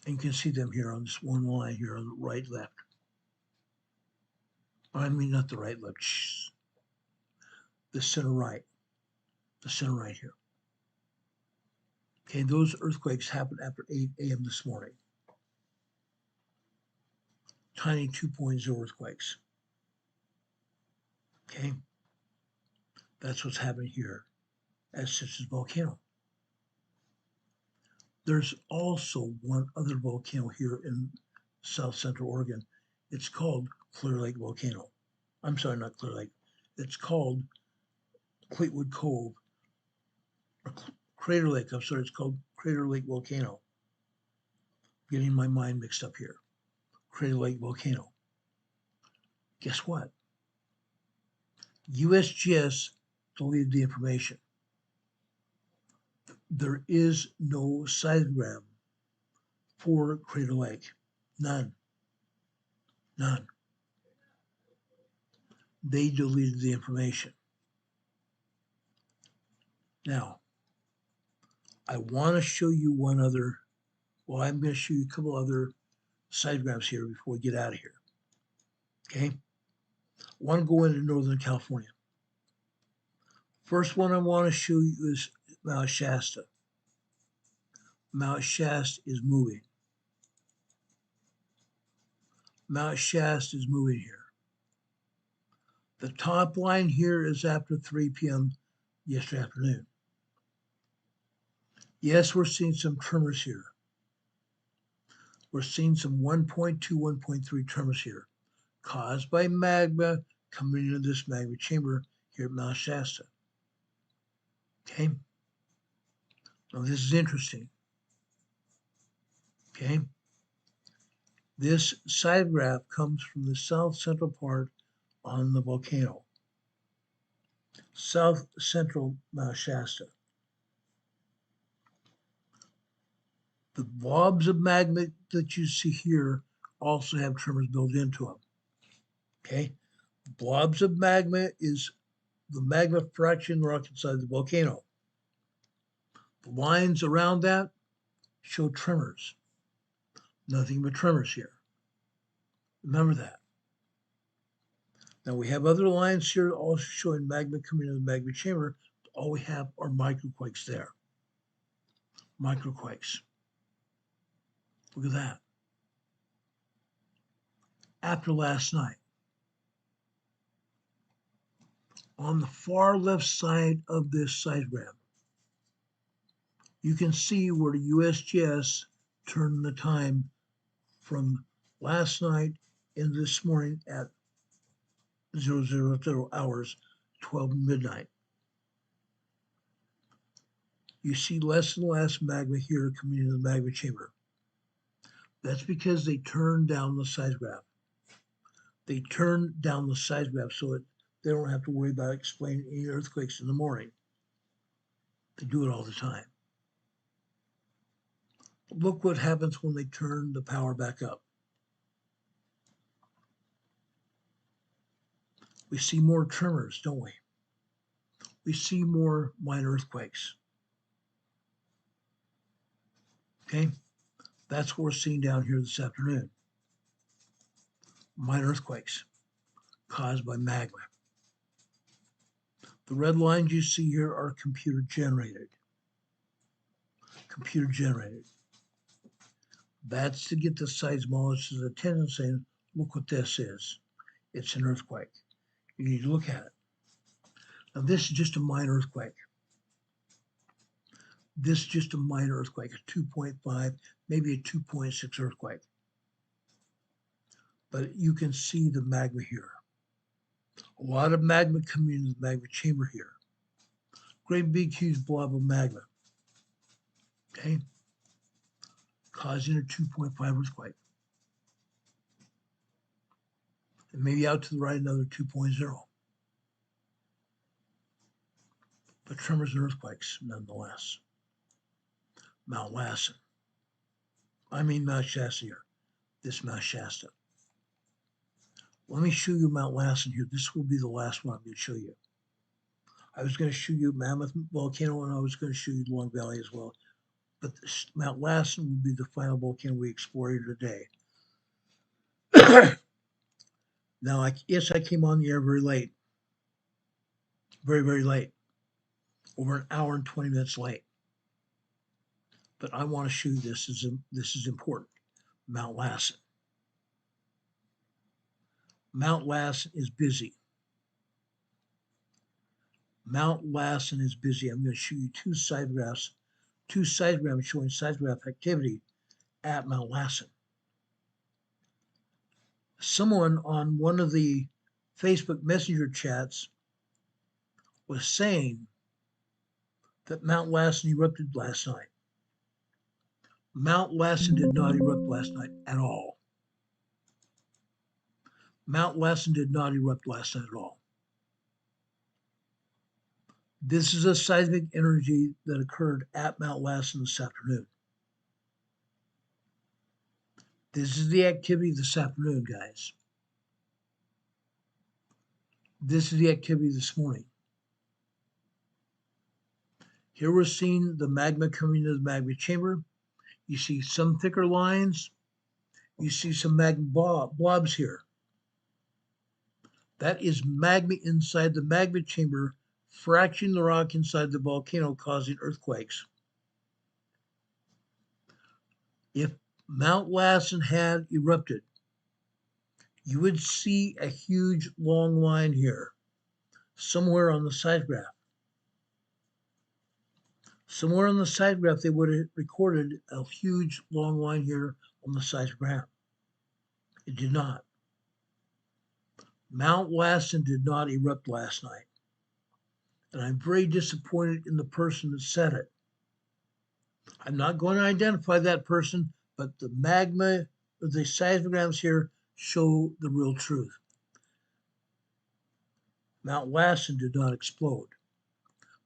B: And you can see them here on this one line here on the right, left. I mean, not the right, left. The center right. The center right here. Okay, those earthquakes happened after 8 a.m. this morning. Tiny 2.0 earthquakes. Okay, that's what's happening here at Citrus Volcano. There's also one other volcano here in South Central Oregon. It's called Clear Lake Volcano. I'm sorry, not Clear Lake. It's called Cleetwood Cove, or Crater Lake. I'm sorry, it's called Crater Lake Volcano. Getting my mind mixed up here. Crater Lake Volcano. Guess what? USGS deleted the information. There is no seismogram for Crater Lake. None. None. They deleted the information. Now, I want to show you one other, well, I'm going to show you a couple other seismograms here before we get out of here. Okay? I want to go into Northern California. First one I want to show you is Mount Shasta. Mount Shasta is moving. Mount Shasta is moving here. The top line here is after 3 p.m. yesterday afternoon. Yes, we're seeing some tremors here. We're seeing some 1.2, 1.3 tremors here, caused by magma coming into this magma chamber here at Mount Shasta. Okay? Now this is interesting. Okay? This seismograph comes from the south central part on the volcano. South central Mount Shasta. The blobs of magma that you see here also have tremors built into them. Okay? Blobs of magma is the magma fraction rock inside the volcano. The lines around that show tremors. Nothing but tremors here. Remember that. Now we have other lines here also showing magma coming into the magma chamber. All we have are microquakes there. Microquakes. Look at that. After last night, on the far left side of this seismogram, you can see where the USGS turned the time from last night into this morning at 000 hours, 12 midnight. You see less and less magma here coming into the magma chamber. That's because they turned down the seismograph. They turned down the seismograph so they don't have to worry about explaining any earthquakes in the morning. They do it all the time. Look what happens when they turn the power back up. We see more tremors, don't we? We see more minor earthquakes. Okay? That's what we're seeing down here this afternoon. Minor earthquakes caused by magma. The red lines you see here are computer generated. Computer generated. That's to get the seismologist's attention saying, look what this is. It's an earthquake. You need to look at it. Now this is just a minor earthquake. This is just a minor earthquake, a 2.5, maybe a 2.6 earthquake. But you can see the magma here. A lot of magma coming into the magma chamber here. Great big huge blob of magma. Okay? Causing a 2.5 earthquake. And maybe out to the right another 2.0. But tremors and earthquakes nonetheless. Mount Lassen. I mean Mount Shasta here. This Mount Shasta. Let me show you Mount Lassen here. This will be the last one I'm going to show you. I was going to show you Mammoth Volcano and I was going to show you Long Valley as well. But Mount Lassen will be the final volcano we explore here today. Now, yes, I came on the air very late. Very, very late. Over an hour and 20 minutes late. but I want to show you this is important. Mount Lassen. Mount Lassen is busy. Mount Lassen is busy. I'm going to show you two seismographs showing seismograph activity at Mount Lassen. Someone on one of the Facebook Messenger chats was saying that Mount Lassen erupted last night. Mount Lassen did not erupt last night at all. Mount Lassen did not erupt last night at all. This is a seismic energy that occurred at Mount Lassen this afternoon. This is the activity this afternoon, guys. This is the activity this morning. Here we're seeing the magma coming into the magma chamber. You see some thicker lines. You see some magma blobs here. That is magma inside the magma chamber, fracturing the rock inside the volcano, causing earthquakes. If Mount Lassen had erupted, you would see a huge long line here, somewhere on the seismograph. Somewhere on the seismograph, they would have recorded a huge long line here on the seismograph. It did not. Mount Lassen did not erupt last night. And I'm very disappointed in the person that said it. I'm not going to identify that person, but the magma, or the seismograms here show the real truth. Mount Lassen did not explode.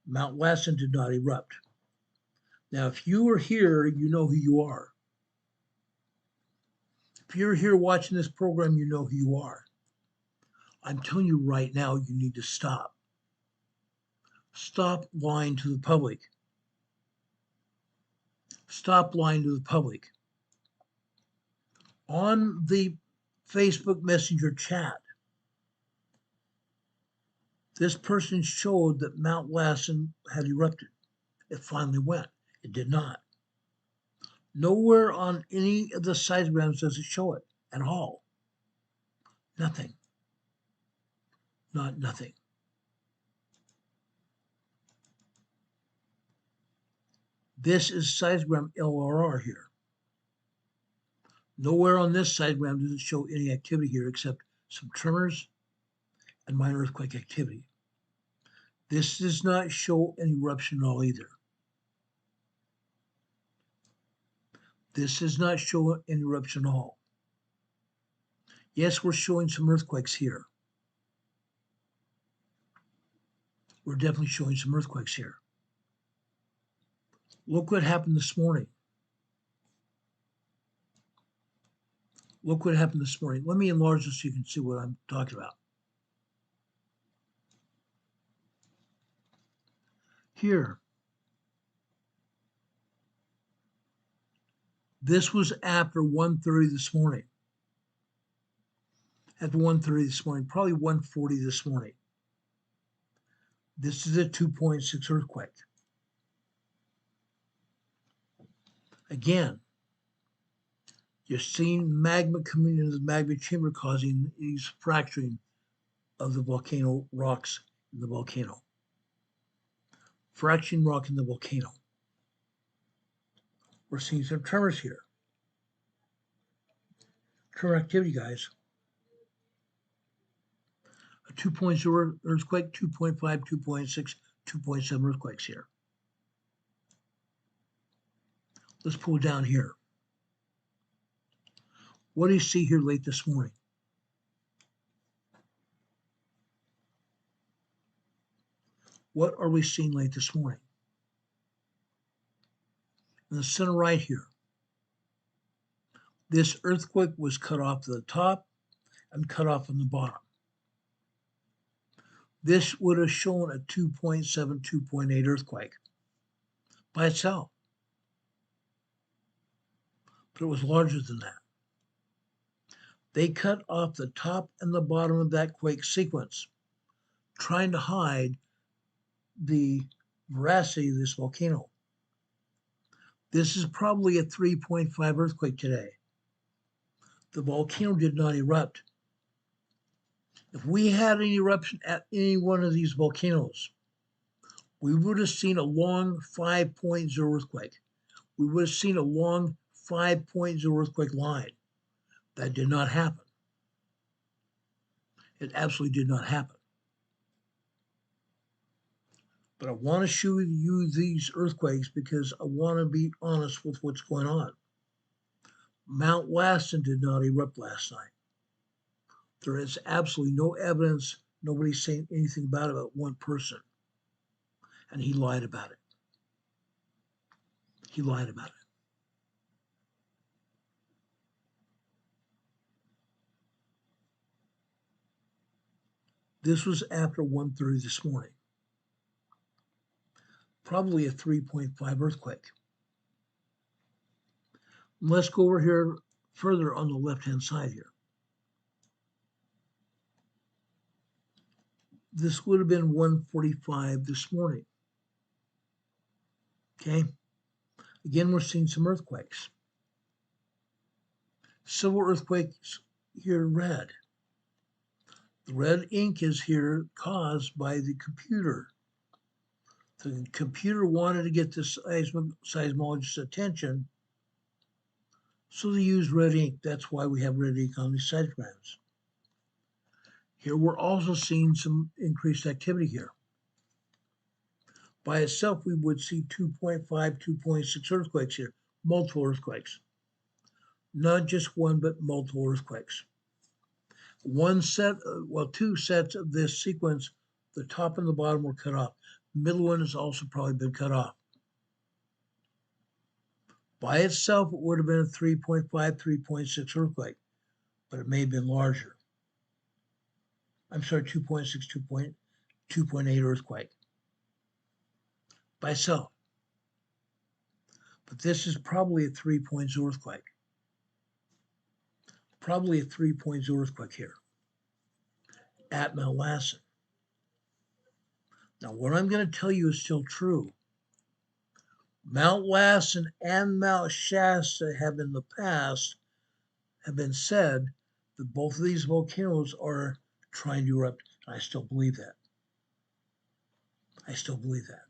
B: Mount Lassen did not erupt. Now, if you are here, you know who you are. If you're here watching this program, you know who you are. I'm telling you right now, you need to stop. Stop lying to the public. Stop lying to the public. On the Facebook Messenger chat, this person showed that Mount Lassen had erupted. It finally went. It did not. Nowhere on any of the seismograms does it show it at all. Nothing. Nothing. This is seismogram LRR here. Nowhere on this seismogram does it show any activity here except some tremors and minor earthquake activity. This does not show an eruption at all either. This does not show an eruption at all. Yes, we're showing some earthquakes here. We're definitely showing some earthquakes here. Look what happened this morning. Look what happened this morning. Let me enlarge this so you can see what I'm talking about. Here. This was after 1:30 this morning. After 1:30 this morning, probably 1:40 this morning. This is a 2.6 earthquake. Again, you're seeing magma coming into the magma chamber causing these fracturing of the volcano rocks in the volcano. Fracturing rock in the volcano. We're seeing some tremors here. Tremor activity, guys. A 2.0 earthquake, 2.5, 2.6, 2.7 earthquakes here. Let's pull down here. What do you see here late this morning? What are we seeing late this morning? In the center right here, this earthquake was cut off at the top and cut off on the bottom. This would have shown a 2.7, 2.8 earthquake by itself. But it was larger than that. They cut off the top and the bottom of that quake sequence, trying to hide the veracity of this volcano. This is probably a 3.5 earthquake today. The volcano did not erupt. If we had an eruption at any one of these volcanoes, we would have seen a long 5.0 earthquake. We would have seen a long 5.0 earthquake line. That did not happen. It absolutely did not happen. But I want to show you these earthquakes because I want to be honest with what's going on. Mount Lassen did not erupt last night. There is absolutely no evidence. Nobody's saying anything about it but one person. And he lied about it. He lied about it. This was after 1:30 this morning. Probably a 3.5 earthquake. Let's go over here further on the left-hand side here. This would have been 1:45 this morning. Okay. Again, we're seeing some earthquakes. Several earthquakes here in red. The red ink is here caused by the computer. The computer wanted to get the seismologist's attention, so they used red ink. That's why we have red ink on these seismographs. Here we're also seeing some increased activity here. By itself, we would see 2.5, 2.6 earthquakes here, multiple earthquakes. Not just one, but multiple earthquakes. Two sets of this sequence, the top and the bottom were cut off. The middle one has also probably been cut off. By itself, it would have been a 3.5, 3.6 earthquake, but it may have been larger. I'm sorry, 2.6, 2.8 earthquake. By itself. But this is probably a 3.0 earthquake. Probably a 3.0 earthquake here at Mount Lassen. Now, what I'm going to tell you is still true. Mount Lassen and Mount Shasta have in the past have been said that both of these volcanoes are trying to erupt. I still believe that. I still believe that.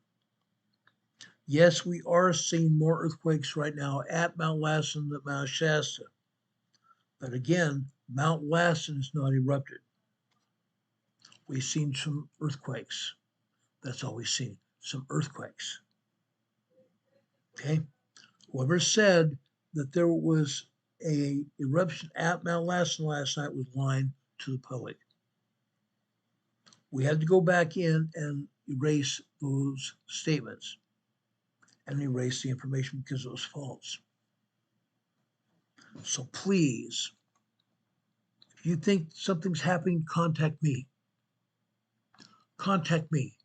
B: Yes, we are seeing more earthquakes right now at Mount Lassen than Mount Shasta. But again, Mount Lassen is not erupted. We've seen some earthquakes. That's all we've seen, some earthquakes. Okay? Whoever said that there was a eruption at Mount Lassen last night was lying to the public. We had to go back in and erase those statements and erase the information because it was false. So please, if you think something's happening, contact me. Contact me.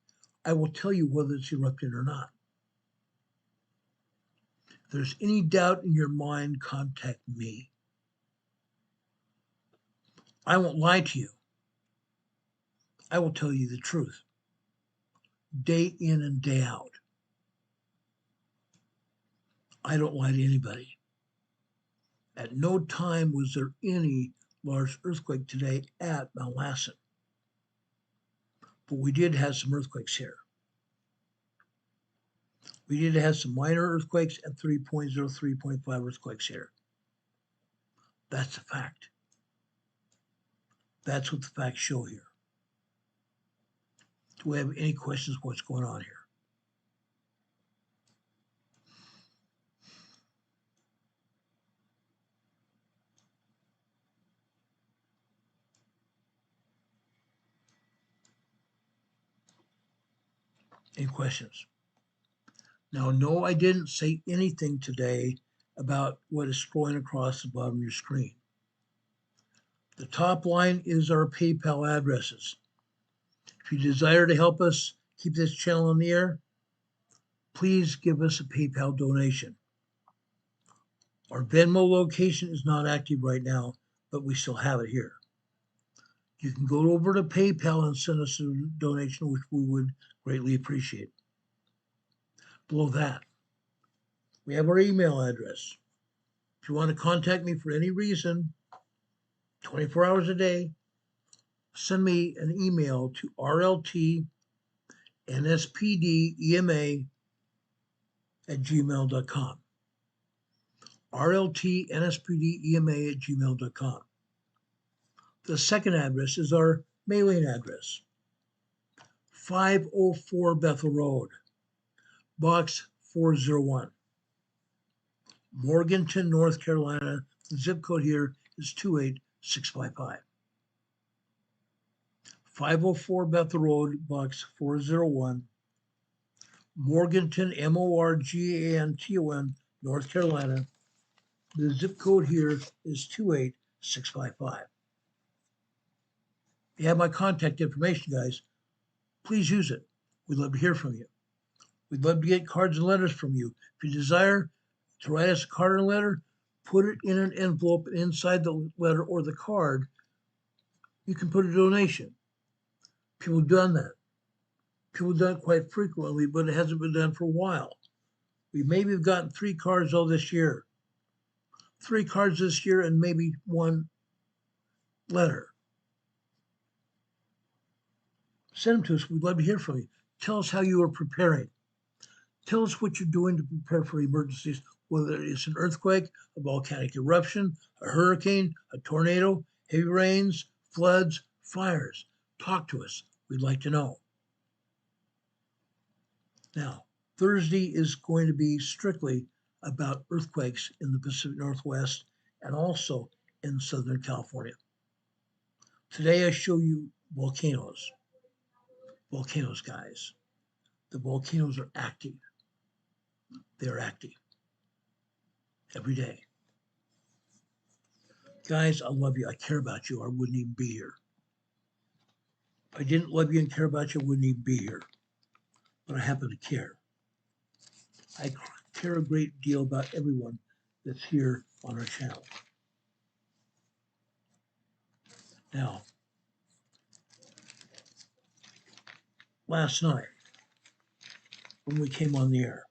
B: I will tell you whether it's erupted or not. If there's any doubt in your mind, contact me. I won't lie to you. I will tell you the truth. Day in and day out. I don't lie to anybody. At no time was there any large earthquake today at Mount Lassen. But we did have some earthquakes here. We did have some minor earthquakes and 3.0, 3.5 earthquakes here. That's a fact. That's what the facts show here. Do we have any questions what's going on here? Any questions? Now, no, I didn't say anything today about what is scrolling across the bottom of your screen. The top line is our PayPal addresses. If you desire to help us keep this channel on the air, please give us a PayPal donation. Our Venmo location is not active right now, but we still have it here. You can go over to PayPal and send us a donation, which we would greatly appreciate. Below that, We have our email address. If you want to contact me for any reason, 24 hours a day, send me an email to rltnspdema@gmail.com. rltnspdema@gmail.com. The second address is our mailing address, 504 Bethel Road, Box 401, Morganton, North Carolina. The zip code here is 28655. 504 Bethel Road, Box 401, Morganton, Morganton, North Carolina. The zip code here is 28655. You have my contact information, guys. Please use it. We'd love to hear from you. We'd love to get cards and letters from you. If you desire to write us a card and letter, put it in an envelope, and inside the letter or the card, you can put a donation. People have done that. People have done it quite frequently, but it hasn't been done for a while. We maybe have gotten 3 cards all this year. 3 cards this year and maybe 1 letter. Send them to us. We'd love to hear from you. Tell us how you are preparing. Tell us what you're doing to prepare for emergencies, whether it's an earthquake, a volcanic eruption, a hurricane, a tornado, heavy rains, floods, fires. Talk to us. We'd like to know. Now, Thursday is going to be strictly about earthquakes in the Pacific Northwest and also in Southern California. Today I show you volcanoes. Volcanoes, guys. The volcanoes are active. They're active every day. Guys, I love you. I care about you. I wouldn't even be here. If I didn't love you and care about you, I wouldn't even be here. But I happen to care. I care a great deal about everyone that's here on our channel. Now, last night, when we came on the air,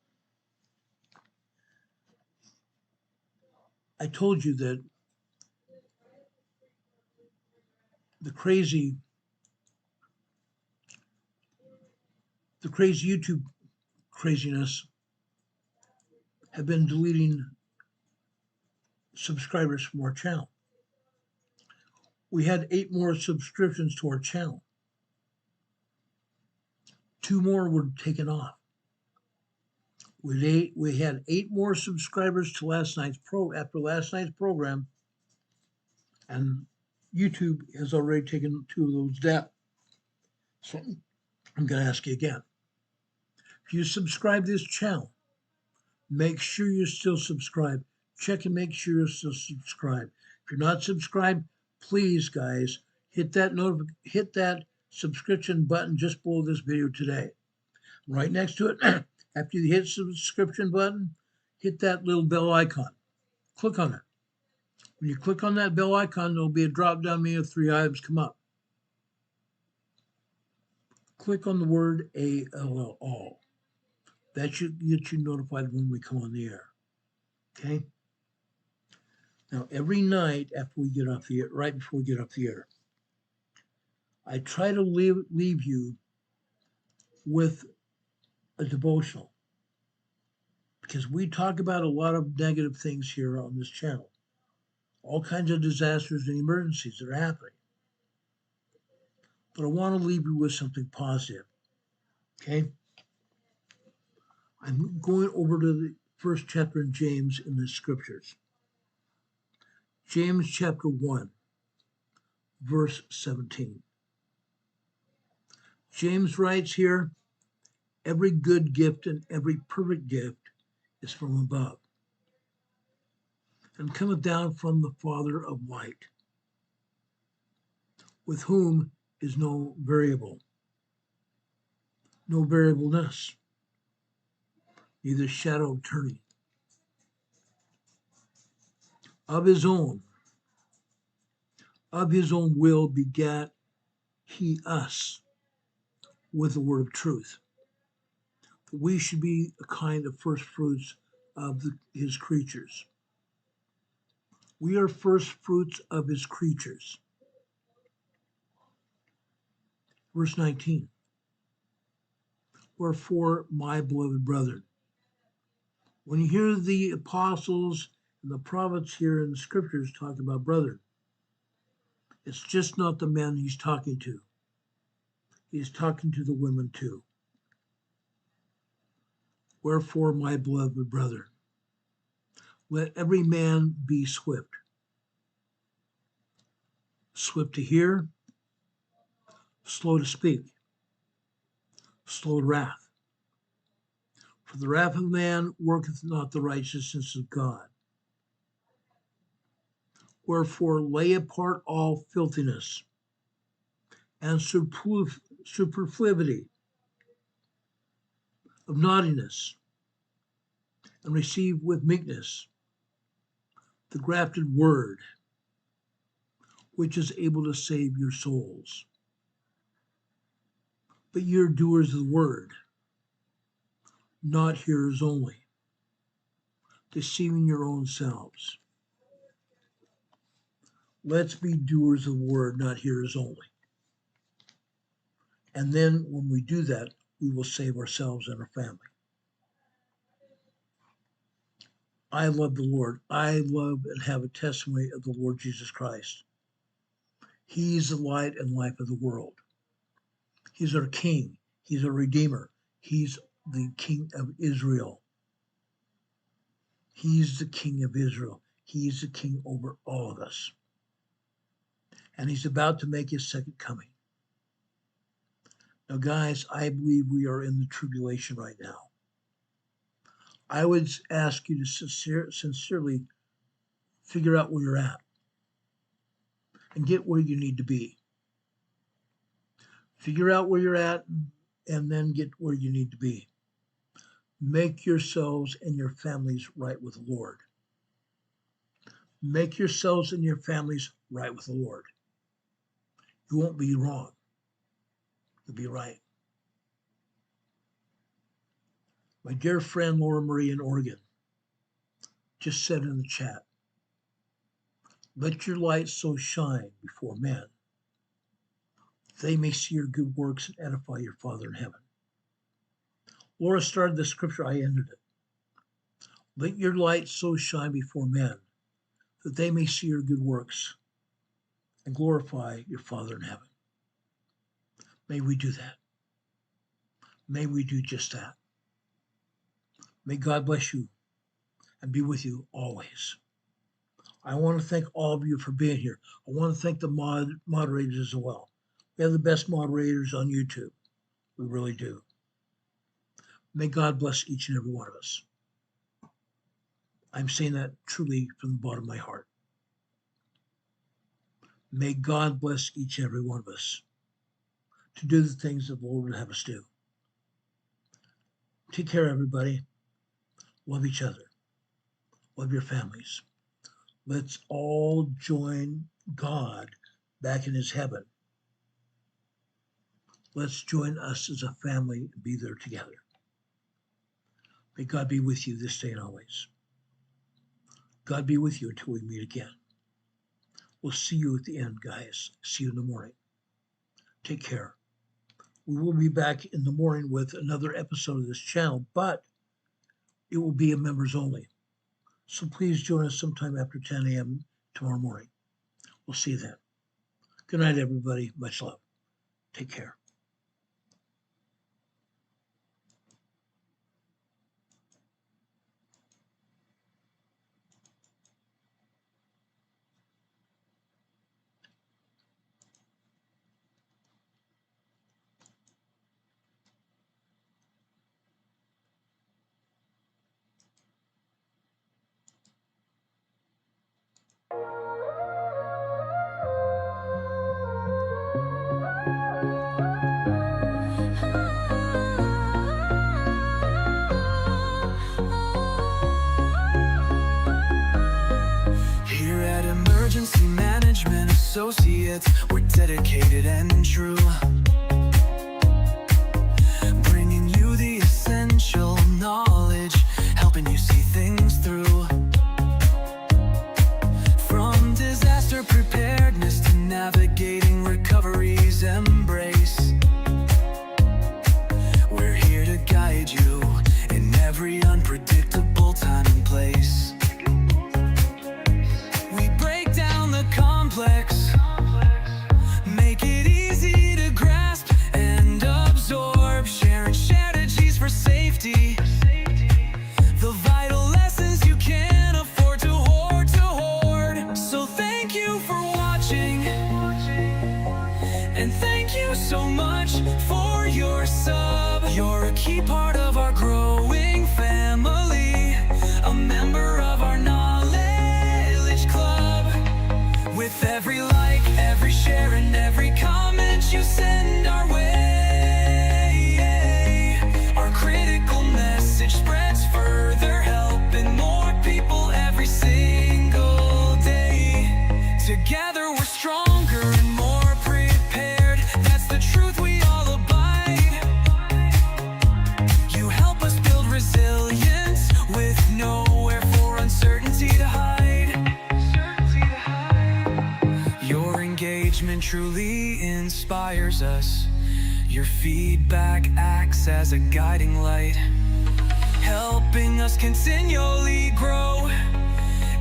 B: I told you that the crazy YouTube craziness have been deleting subscribers from our channel. We had 8 more subscriptions to our channel. 2 more were taken off. We had 8 more subscribers to after last night's program, and YouTube has already taken 2 of those down. So I'm going to ask you again. If you subscribe to this channel, make sure you're still subscribed. Check and make sure you're still subscribed. If you're not subscribed, please, guys, hit that subscription button just below this video today. Right next to it, after you hit the subscription button, hit that little bell icon. Click on it. When you click on that bell icon, there'll be a drop-down menu of 3 items come up. Click on the word ALL. That should get you notified when we come on the air. Okay? Now, every night after we get off the air, right before we get off the air, I try to leave you with a devotional, because we talk about a lot of negative things here on this channel, all kinds of disasters and emergencies that are happening. But I want to leave you with something positive. Okay? I'm going over to the first chapter in James in the scriptures. James chapter 1, verse 17. James writes here, every good gift and every perfect gift is from above, and cometh down from the Father of light, with whom is no variableness, neither shadow of turning. Of his own will begat he us with the word of truth, that we should be a kind of first fruits of his creatures. We are first fruits of his creatures. Verse 19. Wherefore, my beloved brethren, when you hear the apostles and the prophets here in the scriptures talk about brethren, it's just not the men he's talking to. He's talking to the women too. Wherefore, my beloved brethren, let every man be swift. Swift to hear, slow to speak, slow to wrath. For the wrath of man worketh not the righteousness of God. Wherefore lay apart all filthiness and superfluity of naughtiness, and receive with meekness the grafted word, which is able to save your souls. But ye are doers of the word, not hearers only, deceiving your own selves. Let's be doers of the word, not hearers only. And then when we do that, we will save ourselves and our family. I love the Lord. I love and have a testimony of the Lord Jesus Christ. He's the light and life of the world. He's our King. He's our Redeemer. He's the King of Israel. He's the King of Israel. He's the King over all of us. And he's about to make his second coming. Now, guys, I believe we are in the tribulation right now. I would ask you to sincerely figure out where you're at and get where you need to be. Figure out where you're at and then get where you need to be. Make yourselves and your families right with the Lord. Make yourselves and your families right with the Lord. You won't be wrong. You'll be right. My dear friend Laura Marie in Oregon just said in the chat, let your light so shine before men, they may see your good works and edify your Father in heaven. Laura started the scripture, I ended it. Let your light so shine before men, that they may see your good works and glorify your Father in heaven. May we do that. May we do just that. May God bless you and be with you always. I want to thank all of you for being here. I want to thank the moderators as well. We have the best moderators on YouTube. We really do. May God bless each and every one of us. I'm saying that truly from the bottom of my heart. May God bless each and every one of us to do the things that the Lord would have us do. Take care, everybody. Love each other. Love your families. Let's all join God back in his heaven. Let's join us as a family and be there together. May God be with you this day and always. God be with you until we meet again. We'll see you at the end, guys. See you in the morning. Take care. We will be back in the morning with another episode of this channel, but it will be a members only. So please join us sometime after 10 a.m. tomorrow morning. We'll see you then. Good night, everybody. Much love. Take care.
A: Here at Emergency Management Associates, we're dedicated and true, bringing you the essential knowledge, helping you see things Be part of our growing family, a member of our knowledge club. With every like, every share, and every comment you send our way, our critical message spreads further, helping more people every single day. Together we're stronger and more prepared. That's the truth we all abide. You help us build resilience with nowhere for uncertainty to hide. Your engagement truly inspires us. Your feedback acts as a guiding light, helping us continually grow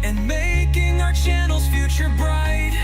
A: and making our channel's future bright.